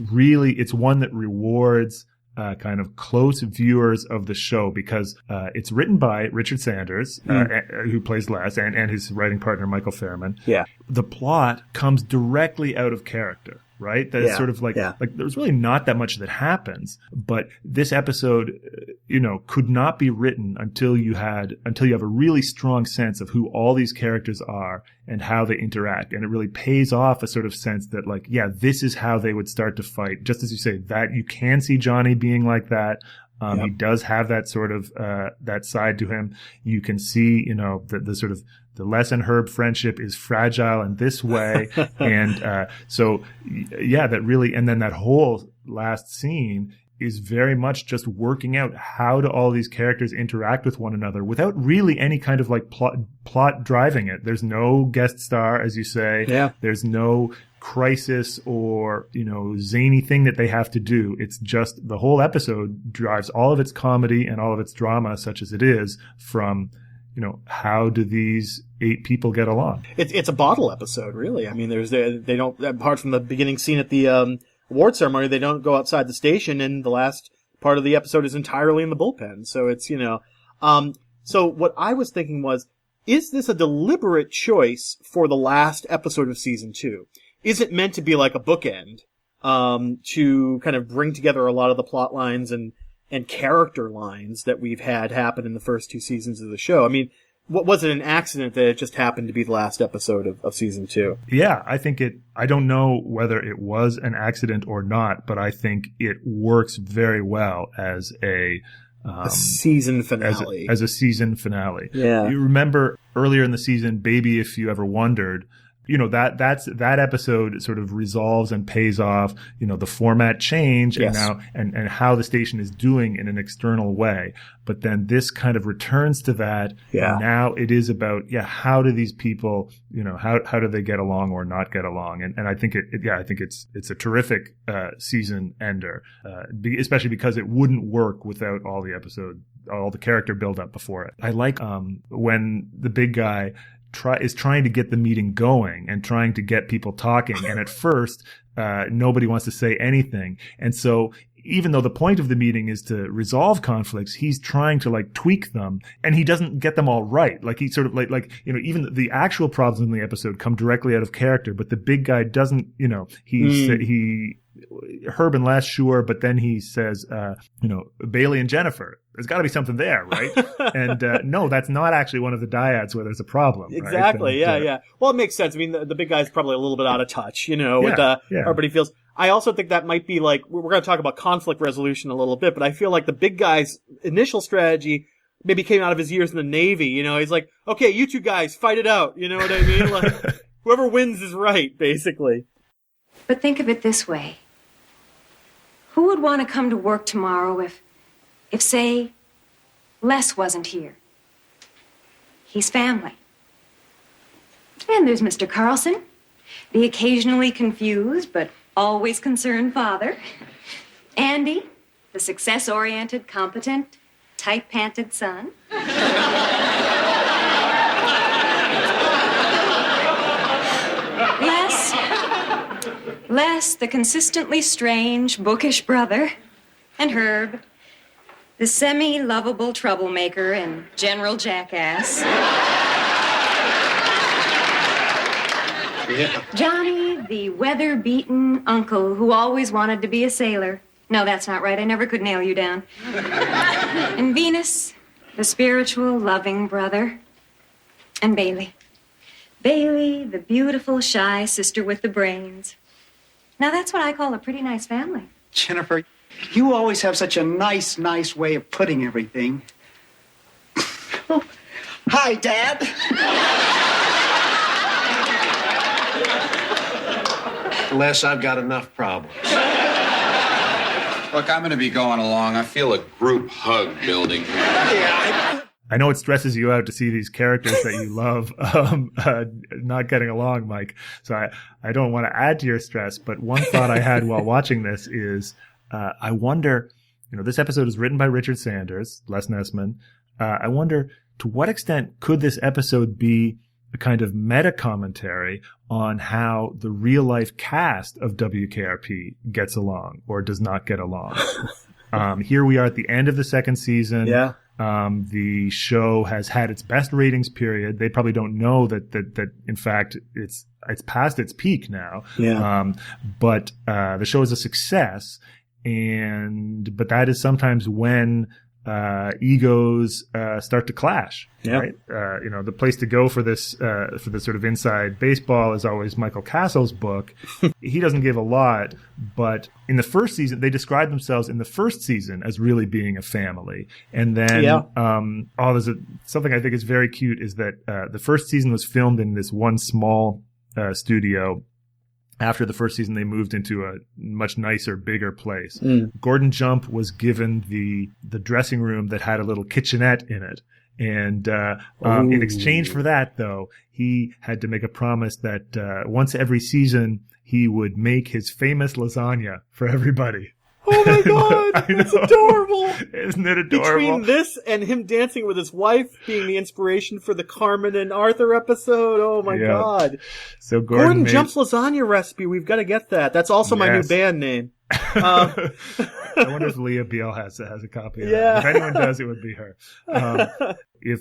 one that rewards kind of close viewers of the show, because it's written by Richard Sanders, who plays Les, and his writing partner, Michael Fairman. Yeah. The plot comes directly out of character. Right? That is sort of like there's really not that much that happens, but this episode, could not be written until you have a really strong sense of who all these characters are and how they interact. And it really pays off a sort of sense that this is how they would start to fight. Just as you say, that you can see Johnny being like that. He does have that sort of, that side to him. You can see, the sort of, the Les and Herb friendship is fragile in this way. And, that really, and then that whole last scene is very much just working out how do all these characters interact with one another without really any kind of plot driving it. There's no guest star, as you say. Yeah. There's no crisis or, zany thing that they have to do. It's just the whole episode drives all of its comedy and all of its drama, such as it is, from, how do these 8 people get along? It's a bottle episode, really. I mean, they don't, apart from the beginning scene at the award ceremony, they don't go outside the station, and the last part of the episode is entirely in the bullpen. So it's, so what I was thinking was, is this a deliberate choice for the last episode of season 2? Is it meant to be like a bookend, to kind of bring together a lot of the plot lines and character lines that we've had happen in the first 2 seasons of the show? I mean, what was it, an accident that it just happened to be the last episode of season 2? Yeah, I don't know whether it was an accident or not, but I think it works very well as a season finale. As a season finale. Yeah. You remember earlier in the season, Baby If You Ever Wondered, that episode sort of resolves and pays off, the format change and now, and how the station is doing in an external way. But then this kind of returns to that. Yeah. And now it is about, how do these people, how do they get along or not get along? And I think I think it's a terrific, season ender, especially because it wouldn't work without all the character build up before it. I like, when the big guy is trying to get the meeting going and trying to get people talking. And at first, nobody wants to say anything. And so even though the point of the meeting is to resolve conflicts, he's trying to tweak them, and he doesn't get them all right. He sort of even the actual problems in the episode come directly out of character, but the big guy doesn't, Herb and Les, sure, but then he says, Bailey and Jennifer. There's got to be something there, right? And no, that's not actually one of the dyads where there's a problem. Exactly, right? Yeah. Well, it makes sense. I mean, the big guy's probably a little bit out of touch, with everybody feels. I also think that might be like, we're going to talk about conflict resolution a little bit, but I feel like the big guy's initial strategy maybe came out of his years in the Navy. You know, he's like, okay, you two guys, fight it out. You know what I mean? Like, whoever wins is right, basically. But think of it this way. Who would want to come to work tomorrow if say, Les wasn't here? He's family. And there's Mr. Carlson, the occasionally confused but always concerned father. Andy, the success-oriented, competent, tight-panted son. Les, the consistently strange, bookish brother. And Herb, the semi-lovable troublemaker and general jackass. Yeah. Johnny, the weather-beaten uncle who always wanted to be a sailor. No, that's not right. I never could nail you down. And Venus, the spiritual, loving brother. And Bailey. Bailey, the beautiful, shy sister with the brains. Now, that's what I call a pretty nice family. Jennifer, you always have such a nice way of putting everything. Oh, hi, Dad. Les, I've got enough problems. Look, I'm going to be going along. I feel a group hug building here. I know it stresses you out to see these characters that you love not getting along, Mike. So I don't want to add to your stress, but one thought I had while watching this is I wonder, this episode is written by Richard Sanders, Les Nessman. I wonder to what extent could this episode be a kind of meta commentary on how the real life cast of WKRP gets along or does not get along. Here we are at the end of the second season. Yeah. The show has had its best ratings period. They probably don't know that in fact it's past its peak now. Yeah. But the show is a success, but that is sometimes when egos start to clash. Yeah. Right? The place to go for this sort of inside baseball is always Michael Castle's book. He doesn't give a lot, but in the first season, they describe themselves in the first season as really being a family. And then, there's something I think is very cute is that the first season was filmed in this one small studio. After the first season, they moved into a much nicer, bigger place. Gordon Jump was given the dressing room that had a little kitchenette in it. And in exchange for that, though, he had to make a promise that once every season, he would make his famous lasagna for everybody. Oh my God, it's adorable. Isn't it adorable? Between this and him dancing with his wife being the inspiration for the Carmen and Arthur episode, oh my God. So Gordon Jump's lasagna recipe, we've got to get that. That's also my new band name. I wonder if Leah Beale has a copy of that. If anyone does, it would be her.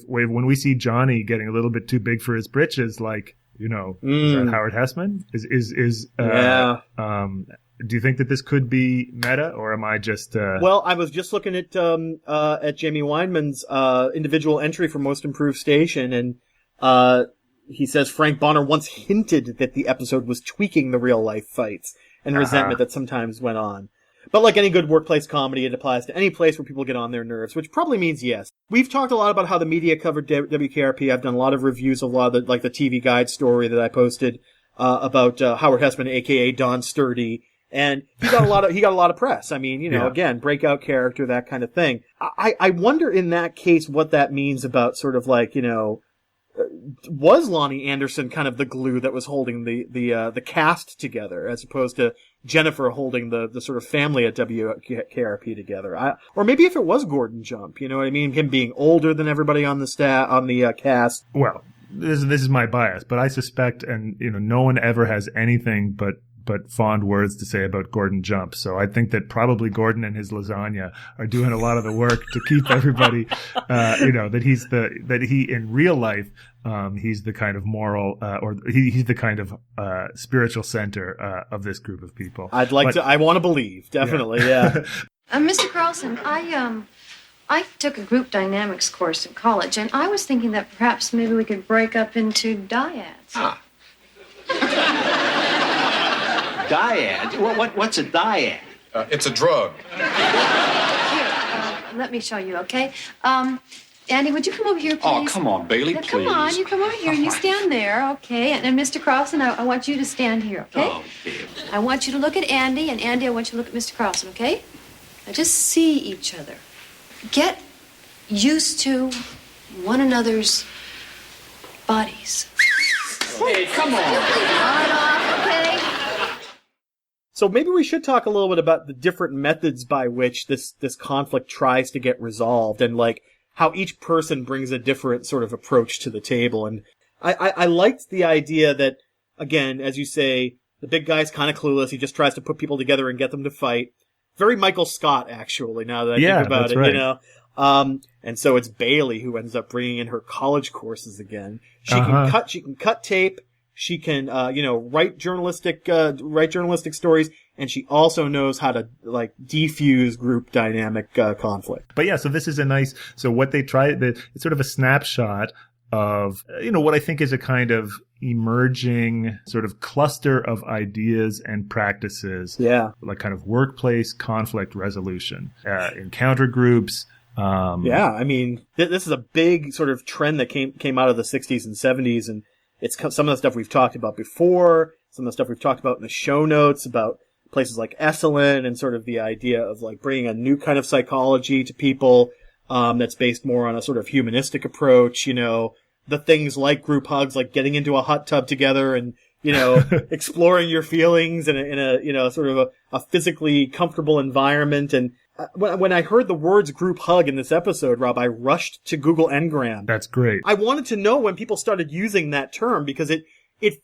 When we see Johnny getting a little bit too big for his britches, is that Howard Hessman? Do you think that this could be meta, or am I just? Well, I was just looking at Jamie Weinman's individual entry for Most Improved Station, and he says Frank Bonner once hinted that the episode was tweaking the real life fights and resentment that sometimes went on. But like any good workplace comedy, it applies to any place where people get on their nerves, which probably means yes. We've talked a lot about how the media covered WKRP. I've done a lot of reviews of a lot of the TV Guide story that I posted about Howard Hessman, aka Don Sturdy. And he got a lot of press. I mean, again, breakout character, that kind of thing. I wonder in that case what that means about sort of was Lonnie Anderson kind of the glue that was holding the cast together as opposed to Jennifer holding the sort of family at WKRP together? Or maybe if it was Gordon Jump, you know what I mean? Him being older than everybody on the cast. Well, this is my bias, but I suspect, and no one ever has anything but fond words to say about Gordon Jump. So I think that probably Gordon and his lasagna are doing a lot of the work to keep everybody, that he in real life, he's the kind of moral, or he's the kind of spiritual center of this group of people. I want to believe, definitely, yeah. Mr. Carlson, I took a group dynamics course in college, and I was thinking that perhaps maybe we could break up into dyads. Dyad? What's a dyad? It's a drug. Here, let me show you, okay? Andy, would you come over here, please? Oh, come on, Bailey, Now, please. come on, you come over here and you stand there, okay? And Mr. Carlson, I want you to stand here, okay? Oh, dear. I want you to look at Andy, and Andy, I want you to look at Mr. Carlson, okay? Now, just see each other. Get used to one another's bodies. Hey, come on. Right off, okay? So maybe we should talk a little bit about the different methods by which this conflict tries to get resolved, and like how each person brings a different sort of approach to the table. And I liked the idea that, again, as you say, the big guy's kind of clueless. He just tries to put people together and get them to fight. Very Michael Scott, actually, now that I think about that's it, right. you know. And so it's Bailey who ends up bringing in her college courses again. She can cut tape. She can, write journalistic stories, and she also knows how to like defuse group dynamic conflict. But yeah, so this is so what they try, it's sort of a snapshot of, what I think is a kind of emerging sort of cluster of ideas and practices. Yeah. Like kind of workplace conflict resolution, encounter groups. Yeah, I mean, this is a big sort of trend that came out of the 60s and 70s, and it's some of the stuff we've talked about before, some of the stuff we've talked about in the show notes about places like Esalen, and sort of the idea of like bringing a new kind of psychology to people that's based more on a sort of humanistic approach, the things like group hugs, like getting into a hot tub together and, exploring your feelings in a sort of a physically comfortable environment. And when I heard the words group hug in this episode, Rob, I rushed to Google Ngram. That's great. I wanted to know when people started using that term, because it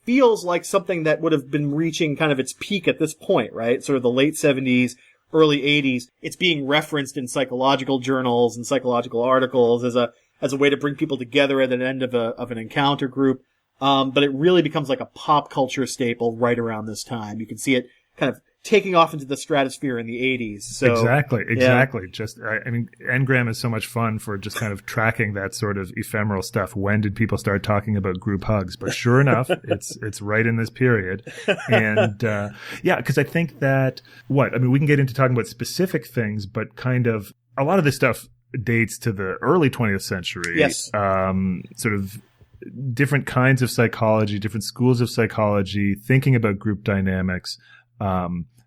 feels like something that would have been reaching kind of its peak at this point, right? Sort of the late 70s, early 80s. It's being referenced in psychological journals and psychological articles as a way to bring people together at an end of an encounter group. But it really becomes like a pop culture staple right around this time. You can see it kind of taking off into the stratosphere in the 80s. So, Exactly. Yeah. Just, I mean, Ngram is so much fun for just kind of tracking that sort of ephemeral stuff. When did people start talking about group hugs? But sure enough, it's right in this period. And, because I think that we can get into talking about specific things, but kind of a lot of this stuff dates to the early 20th century. Yes. Sort of different kinds of psychology, different schools of psychology, thinking about group dynamics.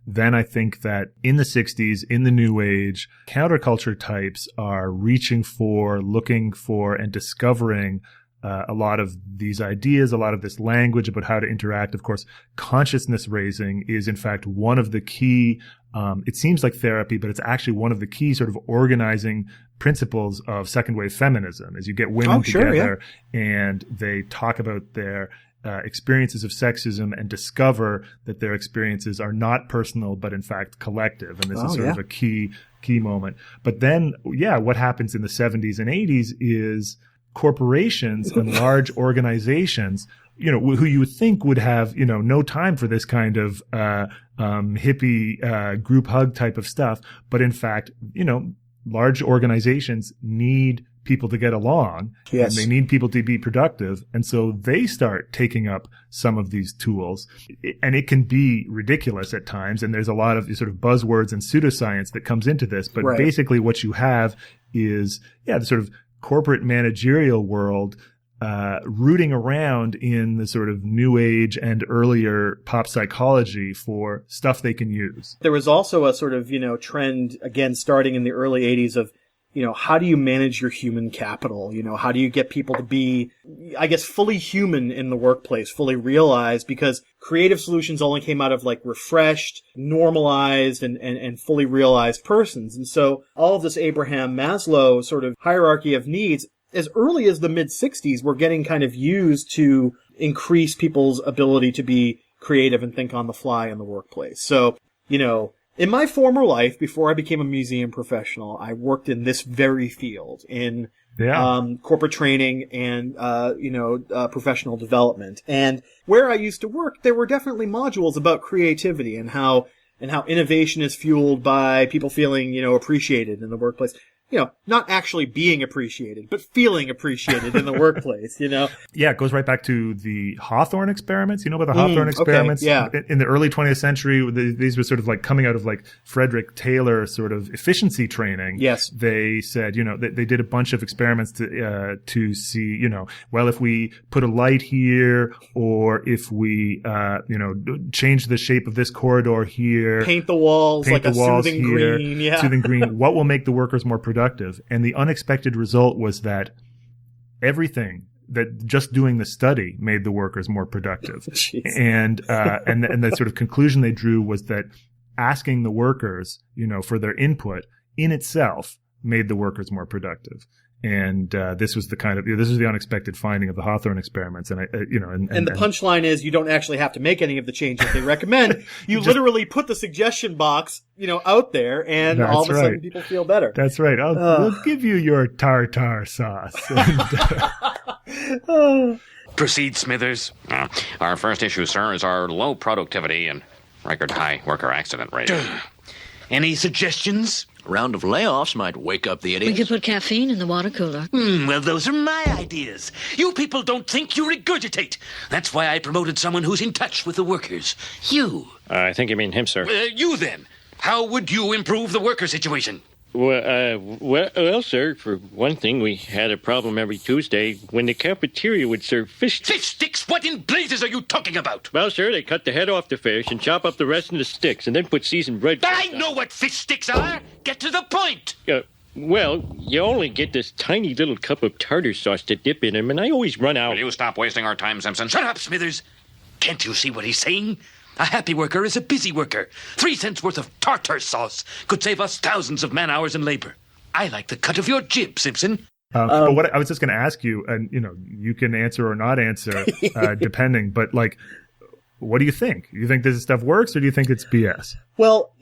Then I think that in the 60s, in the New Age, counterculture types are looking for, and discovering a lot of these ideas, a lot of this language about how to interact. Of course, consciousness raising is in fact one of the key, it seems like therapy, but it's actually one of the key sort of organizing principles of second wave feminism, as you get women together and they talk about their experiences of sexism and discover that their experiences are not personal, but in fact collective. And this is sort of a key moment. But then, what happens in the 70s and 80s is corporations and large organizations, who you would think would have, no time for this kind of hippie group hug type of stuff. But in fact, large organizations need people to get along, and they need people to be productive. And so they start taking up some of these tools, and it can be ridiculous at times. And there's a lot of sort of buzzwords and pseudoscience that comes into this. But basically what you have is, the sort of corporate managerial world rooting around in the sort of new age and earlier pop psychology for stuff they can use. There was also a sort of, trend, again, starting in the early 80s of, how do you manage your human capital? How do you get people to be, I guess, fully human in the workplace, fully realized? Because creative solutions only came out of like refreshed, normalized, and fully realized persons. And so all of this Abraham Maslow sort of hierarchy of needs, as early as the mid 60s, were getting kind of used to increase people's ability to be creative and think on the fly in the workplace. So, in my former life, before I became a museum professional, I worked in this very field, in corporate training and, professional development. And where I used to work, there were definitely modules about creativity and how innovation is fueled by people feeling, appreciated in the workplace. not actually being appreciated, but feeling appreciated in the workplace, Yeah, it goes right back to the Hawthorne experiments. You know about the Hawthorne experiments? Okay, yeah. In the early 20th century, these were sort of like coming out of like Frederick Taylor sort of efficiency training. Yes. They said, they did a bunch of experiments to see, well, if we put a light here, or if we, change the shape of this corridor here. Paint the walls like a soothing here, green. Yeah. Soothing green. What will make the workers more productive? And the unexpected result was that just doing the study made the workers more productive. and the sort of conclusion they drew was that asking the workers, for their input in itself made the workers more productive. And this was the unexpected finding of the Hawthorne experiments. And the punchline is you don't actually have to make any of the changes they recommend. You literally put the suggestion box, out there, and all of a sudden people feel better. That's right. We'll give you your tartar sauce. Proceed, Smithers. Our first issue, sir, is our low productivity and record high worker accident rate. Any suggestions? A round of layoffs might wake up the idiots. We could put caffeine in the water cooler. Well, those are my ideas. You people don't think, you regurgitate. That's why I promoted someone who's in touch with the workers. You. I think you mean him, sir. You then. How would you improve the worker situation? Well, sir, for one thing, we had a problem every Tuesday when the cafeteria would serve fish sticks. Fish sticks? What in blazes are you talking about? Well, sir, they cut the head off the fish and chop up the rest of the sticks and then put seasoned bread. I know what fish sticks are. Get to the point. Well, you only get this tiny little cup of tartar sauce to dip in them, and I always run out. Will you stop wasting our time, Simpson? Shut up, Smithers. Can't you see what he's saying? A happy worker is a busy worker. 3 cents worth of tartar sauce could save us thousands of man-hours in labor. I like the cut of your jib, Simpson. But what I was just going to ask you, and you can answer or not answer, depending. But what do you think? Do you think this stuff works, or do you think it's BS? Well,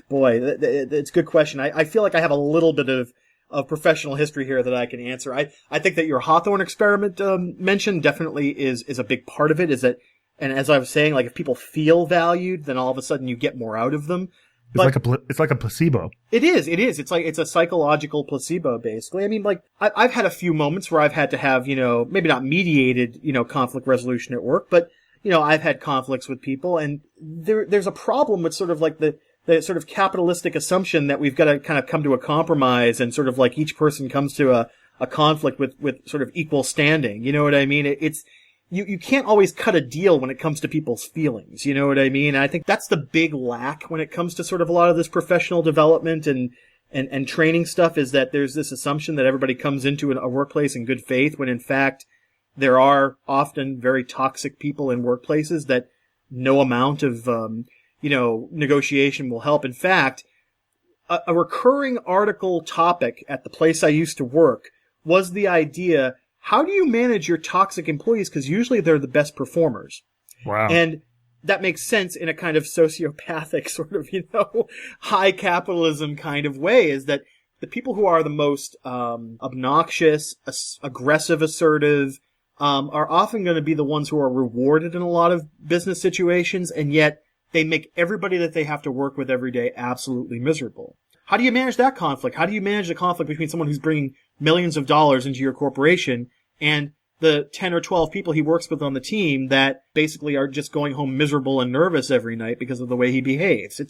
boy, it's a good question. I feel like I have a little bit of professional history here that I can answer. I think that your Hawthorne experiment mentioned definitely is a big part of it. Is that, and as I was saying, if people feel valued, then all of a sudden you get more out of them. It's like a placebo. It is. It's a psychological placebo, basically. I mean, I've had a few moments where I've had to have, maybe not mediated, conflict resolution at work, but, I've had conflicts with people, and there's a problem with sort of the sort of capitalistic assumption that we've got to kind of come to a compromise, and sort of each person comes to a conflict with sort of equal standing. You know what I mean? You can't always cut a deal when it comes to people's feelings. You know what I mean? And I think that's the big lack when it comes to sort of a lot of this professional development and training stuff, is that there's this assumption that everybody comes into a workplace in good faith, when in fact there are often very toxic people in workplaces that no amount of, negotiation will help. In fact, a recurring article topic at the place I used to work was the idea, how do you manage your toxic employees? Because usually they're the best performers. Wow. And that makes sense in a kind of sociopathic sort of, high capitalism kind of way, is that the people who are the most obnoxious, aggressive, assertive, are often going to be the ones who are rewarded in a lot of business situations, and yet they make everybody that they have to work with every day absolutely miserable. How do you manage that conflict? How do you manage the conflict between someone who's bringing millions of dollars into your corporation and the 10 or 12 people he works with on the team that basically are just going home miserable and nervous every night because of the way he behaves?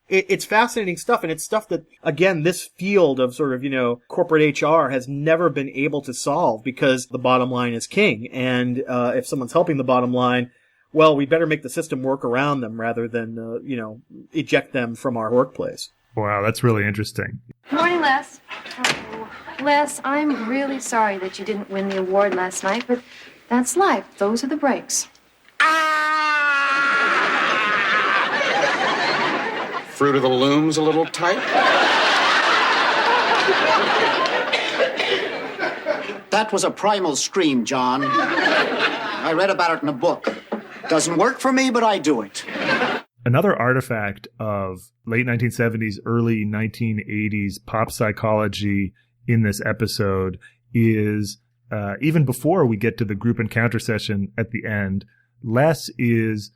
It's fascinating stuff, and it's stuff that, again, this field of sort of, corporate HR has never been able to solve, because the bottom line is king. And if someone's helping the bottom line, well, we better make the system work around them rather than, eject them from our workplace. Wow, that's really interesting. Morning, Les. Oh, Les, I'm really sorry that you didn't win the award last night, but that's life. Those are the breaks. Fruit of the Loom's a little tight. That was a primal scream, John. I read about it in a book. Doesn't work for me, but I do it. Another artifact of late 1970s, early 1980s pop psychology in this episode is, even before we get to the group encounter session at the end, Les is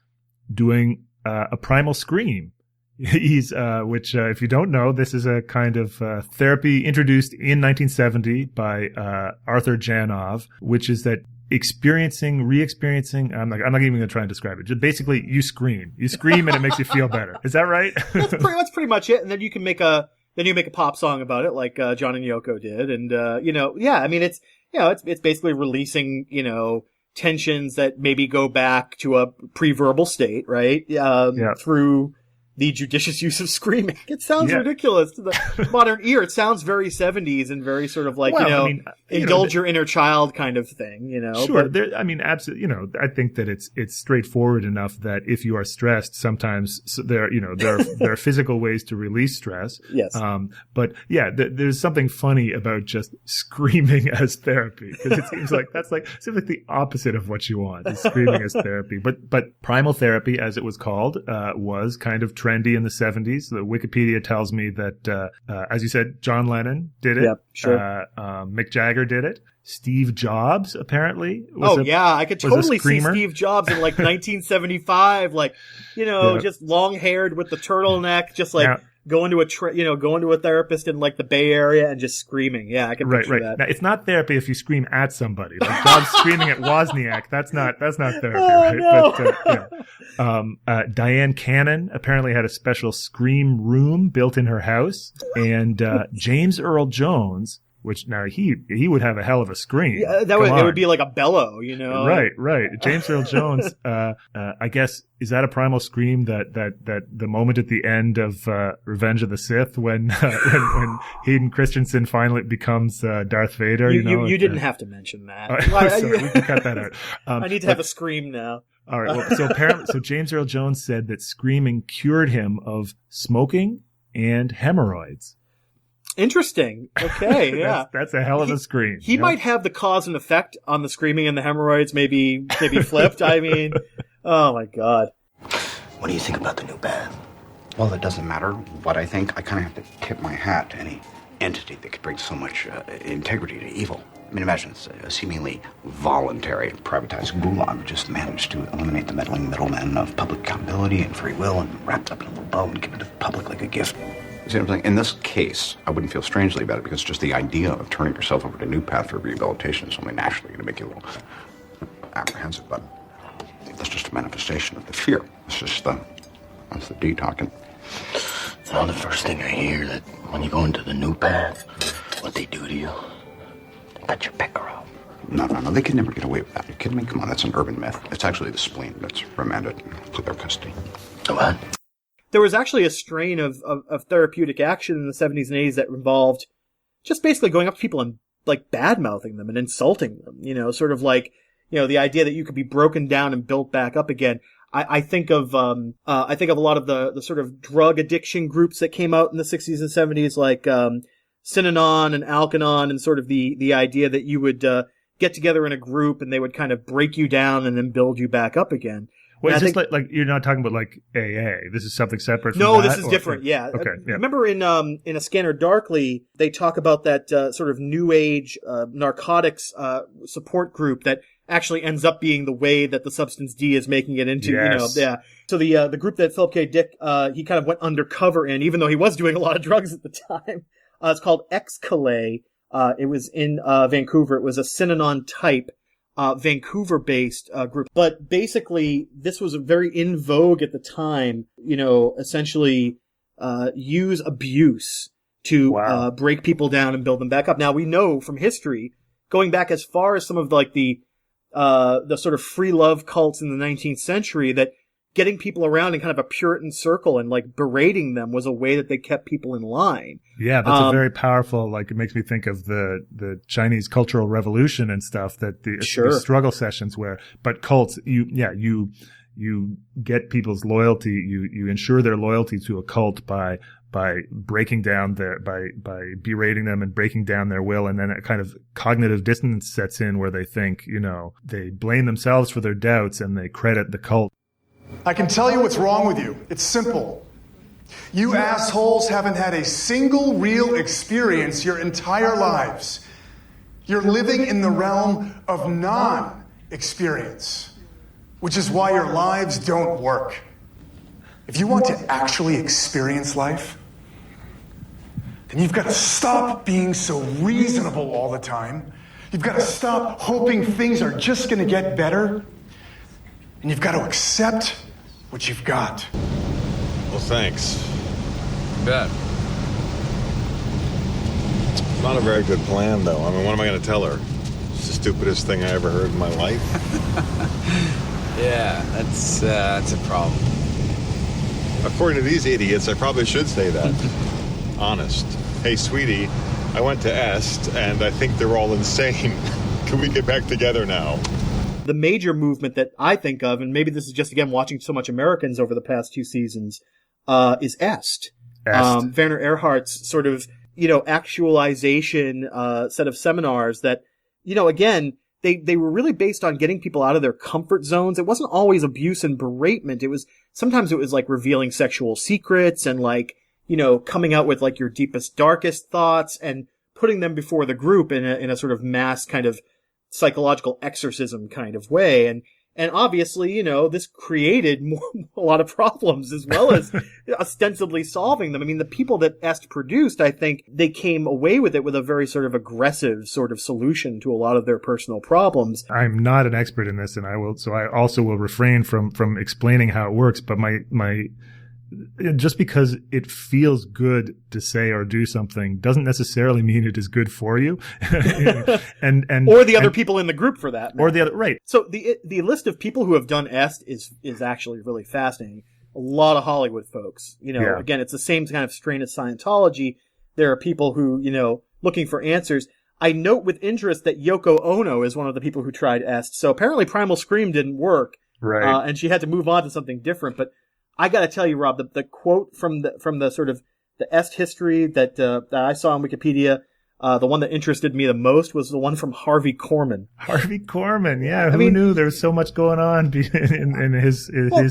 doing a primal scream. He's, which, if you don't know, this is a kind of therapy introduced in 1970 by Arthur Janov, which is that re-experiencing. I'm not even going to try and describe it. Just basically, you scream and it makes you feel better. Is that right? That's pretty much it. And then you can make a pop song about it, like John and Yoko did. And I mean, it's basically releasing tensions that maybe go back to a pre-verbal state, right? Through the judicious use of screaming. It sounds ridiculous to the modern ear. It sounds very 70s and very sort of like, indulge your inner child kind of thing, Sure. Absolutely. I think that it's straightforward enough that if you are stressed, sometimes there are physical ways to release stress. Yes. But yeah, there's something funny about just screaming as therapy, because it seems like seems like the opposite of what you want, is screaming as therapy. But primal therapy, as it was called, was kind of trendy in the 70s. The Wikipedia tells me that, as you said, John Lennon did it. Yep, sure. Mick Jagger did it. Steve Jobs apparently I could totally see Steve Jobs in like 1975, like, just long haired with the turtleneck, just like going to a therapist in like the Bay Area and just screaming. Yeah, I can picture that. Now, it's not therapy if you scream at somebody. Like Jobs screaming at Wozniak, that's not therapy, right? No. But Diane Cannon apparently had a special scream room built in her house, and James Earl Jones, which now he would have a hell of a scream. Yeah, it would be like a bellow, Right. James Earl Jones, I guess, is that a primal scream that the moment at the end of Revenge of the Sith when Hayden Christensen finally becomes Darth Vader? You didn't have to mention that. Sorry, we can cut that out. I need to have a scream now. All right. Well, so James Earl Jones said that screaming cured him of smoking and hemorrhoids. Interesting. Okay, yeah. that's a hell of a scream. He might have the cause and effect on the screaming and the hemorrhoids, maybe flipped. I mean, oh my God. What do you think about the new band? Well, it doesn't matter what I think. I kind of have to tip my hat to any entity that could bring so much integrity to evil. I mean, imagine it's a seemingly voluntary privatized gulag just managed to eliminate the meddling middlemen of public accountability and free will and wrapped up in a little bow and given to the public like a gift. See what I'm saying? In this case, I wouldn't feel strangely about it because just the idea of turning yourself over to a new path for rehabilitation is only naturally going to make you a little apprehensive, but that's just a manifestation of the fear. That's the D talking. Now, the first thing I hear that when you go into the new path, what they do to you, they cut your pecker off. No, they can never get away with that. Are you kidding me? Come on, that's an urban myth. It's actually the spleen that's remanded to their custody. What? There was actually a strain of therapeutic action in the 70s and 80s that involved just basically going up to people and like bad-mouthing them and insulting them, sort of like, the idea that you could be broken down and built back up again. I think of a lot of the sort of drug addiction groups that came out in the 60s and 70s, like Synanon and Alkanon, and sort of the idea that you would get together in a group and they would kind of break you down and then build you back up again. Well, is this like you're not talking about like AA? This is something separate from No, that, this is different. Yeah. Okay. Yeah. Remember in A Scanner Darkly, they talk about that sort of new age narcotics support group that actually ends up being the way that the substance D is making it into. Yes. So the group that Philip K. Dick he kind of went undercover in, even though he was doing a lot of drugs at the time. It's called Excalay. It was in Vancouver. It was a Synanon type. Vancouver-based group. But basically, this was very in vogue at the time, essentially use abuse to break people down and build them back up. Now, we know from history, going back as far as some of like the sort of free love cults in the 19th century, that getting people around in kind of a Puritan circle and like berating them was a way that they kept people in line. Yeah, that's a very powerful, like, it makes me think of the Chinese Cultural Revolution and stuff, that the struggle sessions but cults, you get people's loyalty, you ensure their loyalty to a cult by breaking down by berating them and breaking down their will, and then a kind of cognitive dissonance sets in where they think, they blame themselves for their doubts and they credit the cult. I can tell you what's wrong with you. It's simple. You assholes haven't had a single real experience your entire lives. You're living in the realm of non-experience, which is why your lives don't work. if you want to actually experience life, then you've got to stop being so reasonable all the time. You've got to stop hoping things are just going to get better. And you've got to accept what you've got. Well, thanks. Bet. It's not a very good plan, though. I mean, what am I going to tell her? It's the stupidest thing I ever heard in my life. Yeah, that's a problem. According to these idiots, I probably should say that. Honest. Hey, sweetie, I went to Est, and I think they're all insane. Can we get back together now? The major movement that I think of, and maybe this is just, again, watching so much Americans over the past 2 seasons, is Est. Werner Erhard's sort of, actualization set of seminars that, again, they were really based on getting people out of their comfort zones. It wasn't always abuse and beratement. Sometimes it was like revealing sexual secrets and like, coming out with like your deepest, darkest thoughts and putting them before the group in a sort of mass kind of psychological exorcism kind of way. And obviously, this created a lot of problems as well as ostensibly solving them. I mean, the people that Est produced, I think they came away with it with a very sort of aggressive sort of solution to a lot of their personal problems. I'm not an expert in this, and I also will refrain from explaining how it works, but my just because it feels good to say or do something doesn't necessarily mean it is good for you. and or the other people in the group for that matter. Or the other, right. So the list of people who have done Est is actually really fascinating. A lot of Hollywood folks, again, it's the same kind of strain as Scientology. There are people who, looking for answers. I note with interest that Yoko Ono is one of the people who tried Est. So apparently Primal Scream didn't work. Right. And she had to move on to something different. But I got to tell you, Rob, the quote from the sort of the Est history that I saw on Wikipedia, the one that interested me the most was the one from Harvey Korman. Harvey Korman, yeah. Who knew there was so much going on in his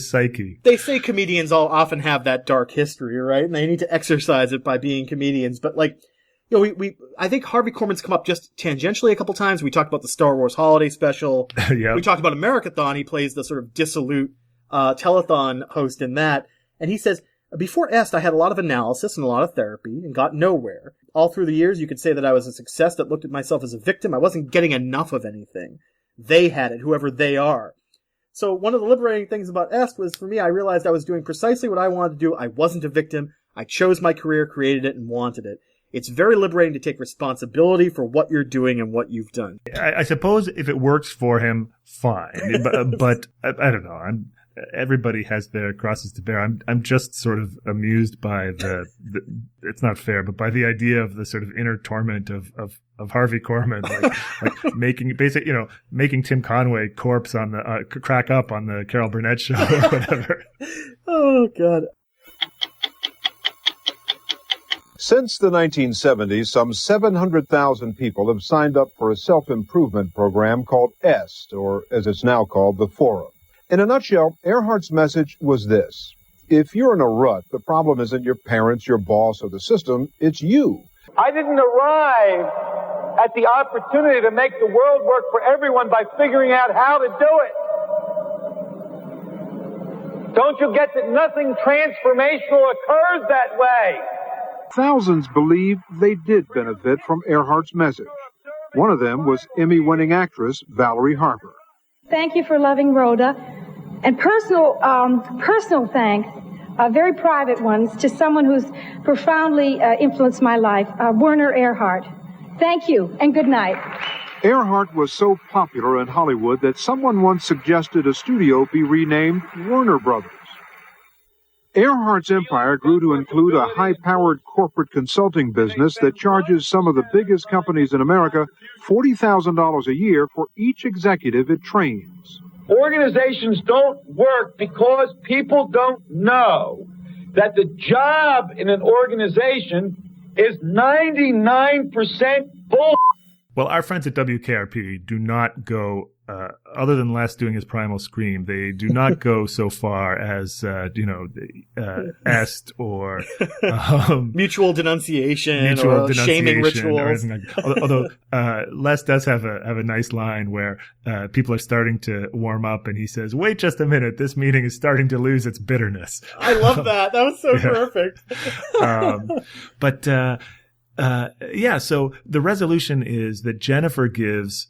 psyche? They say comedians often have that dark history, right? And they need to exercise it by being comedians. But I think Harvey Korman's come up just tangentially a couple times. We talked about the Star Wars holiday special. Yep. We talked about Americathon. He plays the sort of dissolute telethon host in that. And he says, before Est, I had a lot of analysis and a lot of therapy and got nowhere. All through the years, you could say that I was a success that looked at myself as a victim. I wasn't getting enough of anything. They had it, whoever they are. So one of the liberating things about Est was, for me, I realized I was doing precisely what I wanted to do. I wasn't a victim. I chose my career, created it, and wanted it. It's very liberating to take responsibility for what you're doing and what you've done. I suppose if it works for him, fine. but I don't know. Everybody has their crosses to bear. I'm just sort of amused by the it's not fair, but by the idea of the sort of inner torment of Harvey Korman, like making Tim Conway corpse on the crack up on the Carol Burnett show or whatever. Oh God. Since the 1970s, some 700,000 people have signed up for a self-improvement program called EST, or as it's now called, the Forum. In a nutshell, Erhard's message was this: if you're in a rut, the problem isn't your parents, your boss, or the system, it's you. I didn't arrive at the opportunity to make the world work for everyone by figuring out how to do it. Don't you get that nothing transformational occurs that way? Thousands believe they did benefit from Erhard's message. One of them was Emmy-winning actress Valerie Harper. Thank you for loving Rhoda. And personal thanks, very private ones, to someone who's profoundly influenced my life, Werner Erhard. Thank you, and good night. Erhard was so popular in Hollywood that someone once suggested a studio be renamed Warner Brothers. Erhard's empire grew to include a high-powered corporate consulting business that charges some of the biggest companies in America $40,000 a year for each executive it trains. Organizations don't work because people don't know that the job in an organization is 99% bull. Well, our friends at WKRP do not go other than Les doing his primal scream, they do not go so far as, est or, mutual denunciation or shaming rituals. Or anything like that. Although, Les does have a nice line where, people are starting to warm up and he says, wait just a minute, this meeting is starting to lose its bitterness. I love that. That was so perfect. So the resolution is that Jennifer gives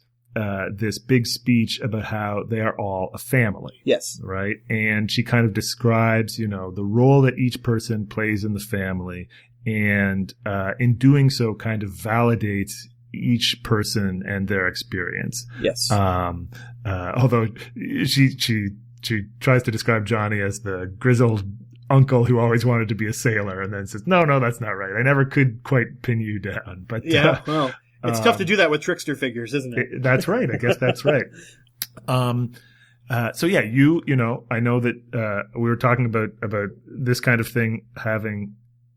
this big speech about how they are all a family. Yes. Right? And she kind of describes, the role that each person plays in the family, and in doing so kind of validates each person and their experience. Yes. Although she tries to describe Johnny as the grizzled uncle who always wanted to be a sailor, and then says, no, that's not right. I never could quite pin you down. But well, it's tough to do that with trickster figures, isn't it? That's right. I guess that's right. I know that we were talking about this kind of thing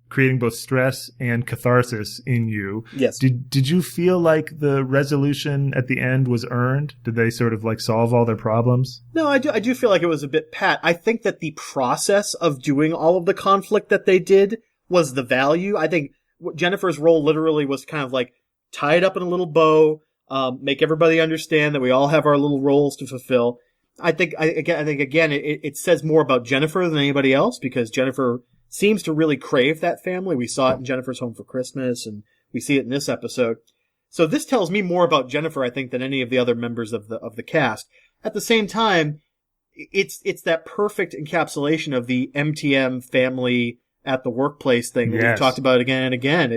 creating both stress and catharsis in you. Yes. Did you feel like the resolution at the end was earned? Did they sort of like solve all their problems? No, I do feel like it was a bit pat. I think that the process of doing all of the conflict that they did was the value. I think Jennifer's role literally was kind of like tie it up in a little bow, make everybody understand that we all have our little roles to fulfill. I think it says more about Jennifer than anybody else, because Jennifer seems to really crave that family. We saw it in Jennifer's Home for Christmas, and we see it in this episode. So this tells me more about Jennifer, I think, than any of the other members of the cast. At the same time, it's that perfect encapsulation of the MTM family at the workplace thing that we've talked about again and again.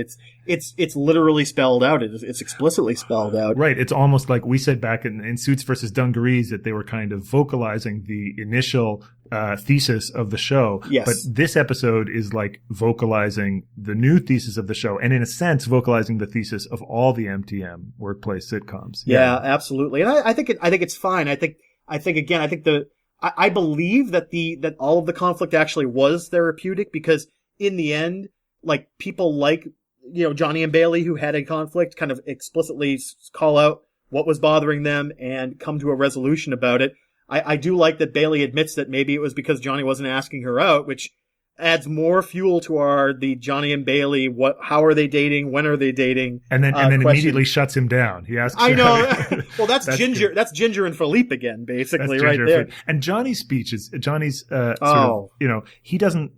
It's literally spelled out. It's explicitly spelled out. Right. It's almost like we said back in Suits versus Dungarees that they were kind of vocalizing the initial thesis of the show. Yes. But this episode is like vocalizing the new thesis of the show, and in a sense, vocalizing the thesis of all the MTM workplace sitcoms. Yeah, absolutely. And I think it's fine. I believe that all of the conflict actually was therapeutic, because in the end, like, people like, Johnny and Bailey, who had a conflict, kind of explicitly call out what was bothering them and come to a resolution about it. I do like that Bailey admits that maybe it was because Johnny wasn't asking her out, which adds more fuel to the Johnny and Bailey. How are they dating? When are they dating? And then immediately shuts him down. He asks. I know. Well, that's Ginger. That's Ginger and Philippe again, basically, right there. And Johnny's speech is he doesn't.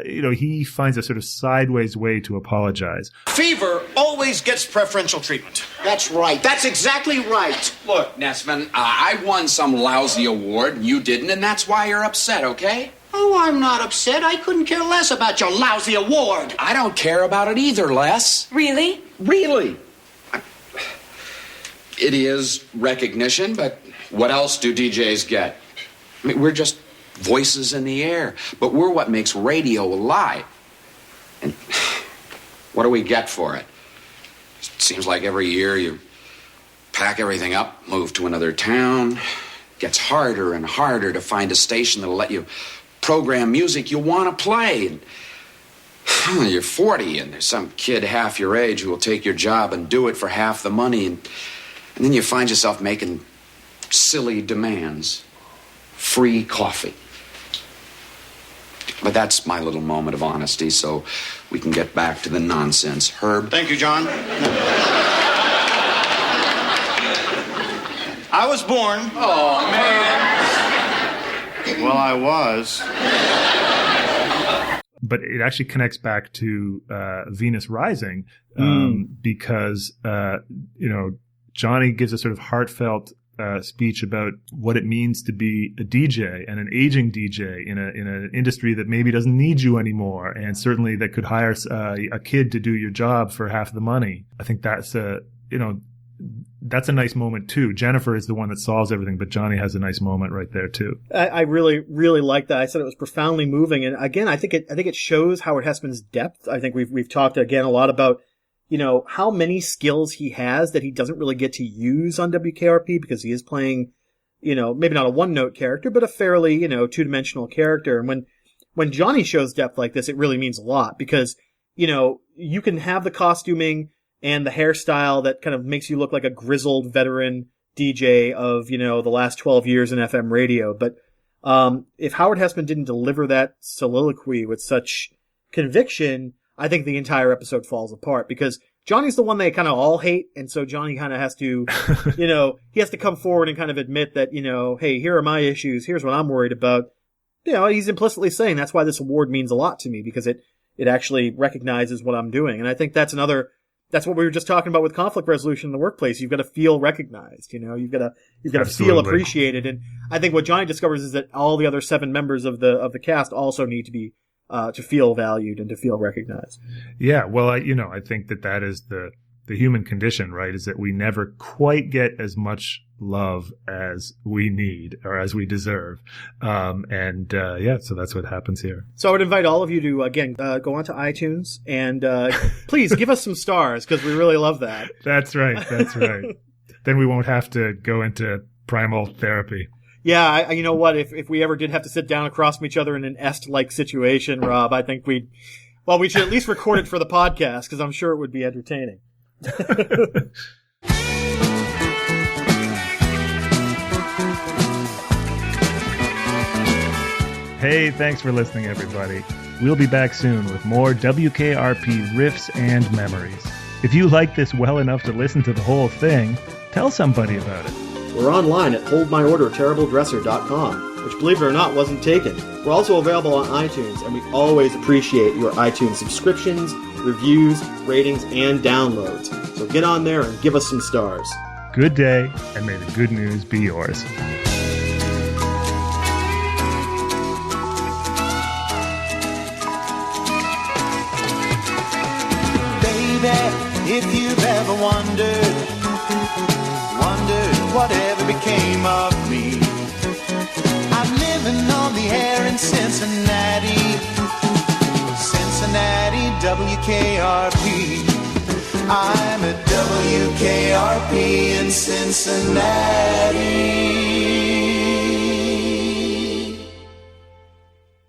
He finds a sort of sideways way to apologize. Fever always gets preferential treatment. That's right. That's exactly right. Look, Nessman, I won some lousy award and you didn't, and that's why you're upset, okay? Oh, I'm not upset. I couldn't care less about your lousy award. I don't care about it either, Les. Really? Really? It is recognition, but what else do DJs get? I mean, we're just voices in the air, but we're what makes radio alive. And what do we get for it? It seems like every year you pack everything up, move to another town. It gets harder and harder to find a station that'll let you program music you want to play. And you're 40 and there's some kid half your age who will take your job and do it for half the money, and then you find yourself making silly demands. Free coffee. But that's my little moment of honesty, so we can get back to the nonsense. Herb? Thank you, John. I was born. Oh, man. Well, I was. But it actually connects back to Venus Rising, because Johnny gives a sort of heartfelt speech about what it means to be a DJ, and an aging DJ in an industry that maybe doesn't need you anymore, and certainly that could hire a kid to do your job for half the money. I think that's that's a nice moment too. Jennifer is the one that solves everything, but Johnny has a nice moment right there too. I really, really like that. I said it was profoundly moving, and again, I think it shows Howard Hesseman's depth. I think we've talked again a lot about how many skills he has that he doesn't really get to use on WKRP, because he is playing, maybe not a one-note character, but a fairly, two-dimensional character. And when Johnny shows depth like this, it really means a lot, because, you can have the costuming and the hairstyle that kind of makes you look like a grizzled veteran DJ of, the last 12 years in FM radio. But if Howard Hessman didn't deliver that soliloquy with such conviction, I think the entire episode falls apart, because Johnny's the one they kind of all hate, and so Johnny kind of has to, he has to come forward and kind of admit that, hey, here are my issues, here's what I'm worried about. He's implicitly saying that's why this award means a lot to me, because it actually recognizes what I'm doing. And I think that's what we were just talking about with conflict resolution in the workplace. You've got to feel recognized, you've got to feel appreciated. And I think what Johnny discovers is that all the other 7 members of the cast also need to be, to feel valued and to feel recognized. Yeah. Well, I think that is the human condition, right? Is that we never quite get as much love as we need or as we deserve. So that's what happens here. So I would invite all of you to, again, go onto iTunes and please give us some stars, because we really love that. That's right. Then we won't have to go into primal therapy. Yeah, you know what? If we ever did have to sit down across from each other in an Est-like situation, Rob, I think we should at least record it for the podcast, because I'm sure it would be entertaining. Hey, thanks for listening, everybody. We'll be back soon with more WKRP riffs and memories. If you like this well enough to listen to the whole thing, tell somebody about it. We're online at holdmyorderterribledresser.com, which, believe it or not, wasn't taken. We're also available on iTunes, and we always appreciate your iTunes subscriptions, reviews, ratings, and downloads. So get on there and give us some stars. Good day, and may the good news be yours. If you've ever wondered whatever became of me, I'm living on the air in Cincinnati, WKRP. I'm at WKRP in Cincinnati.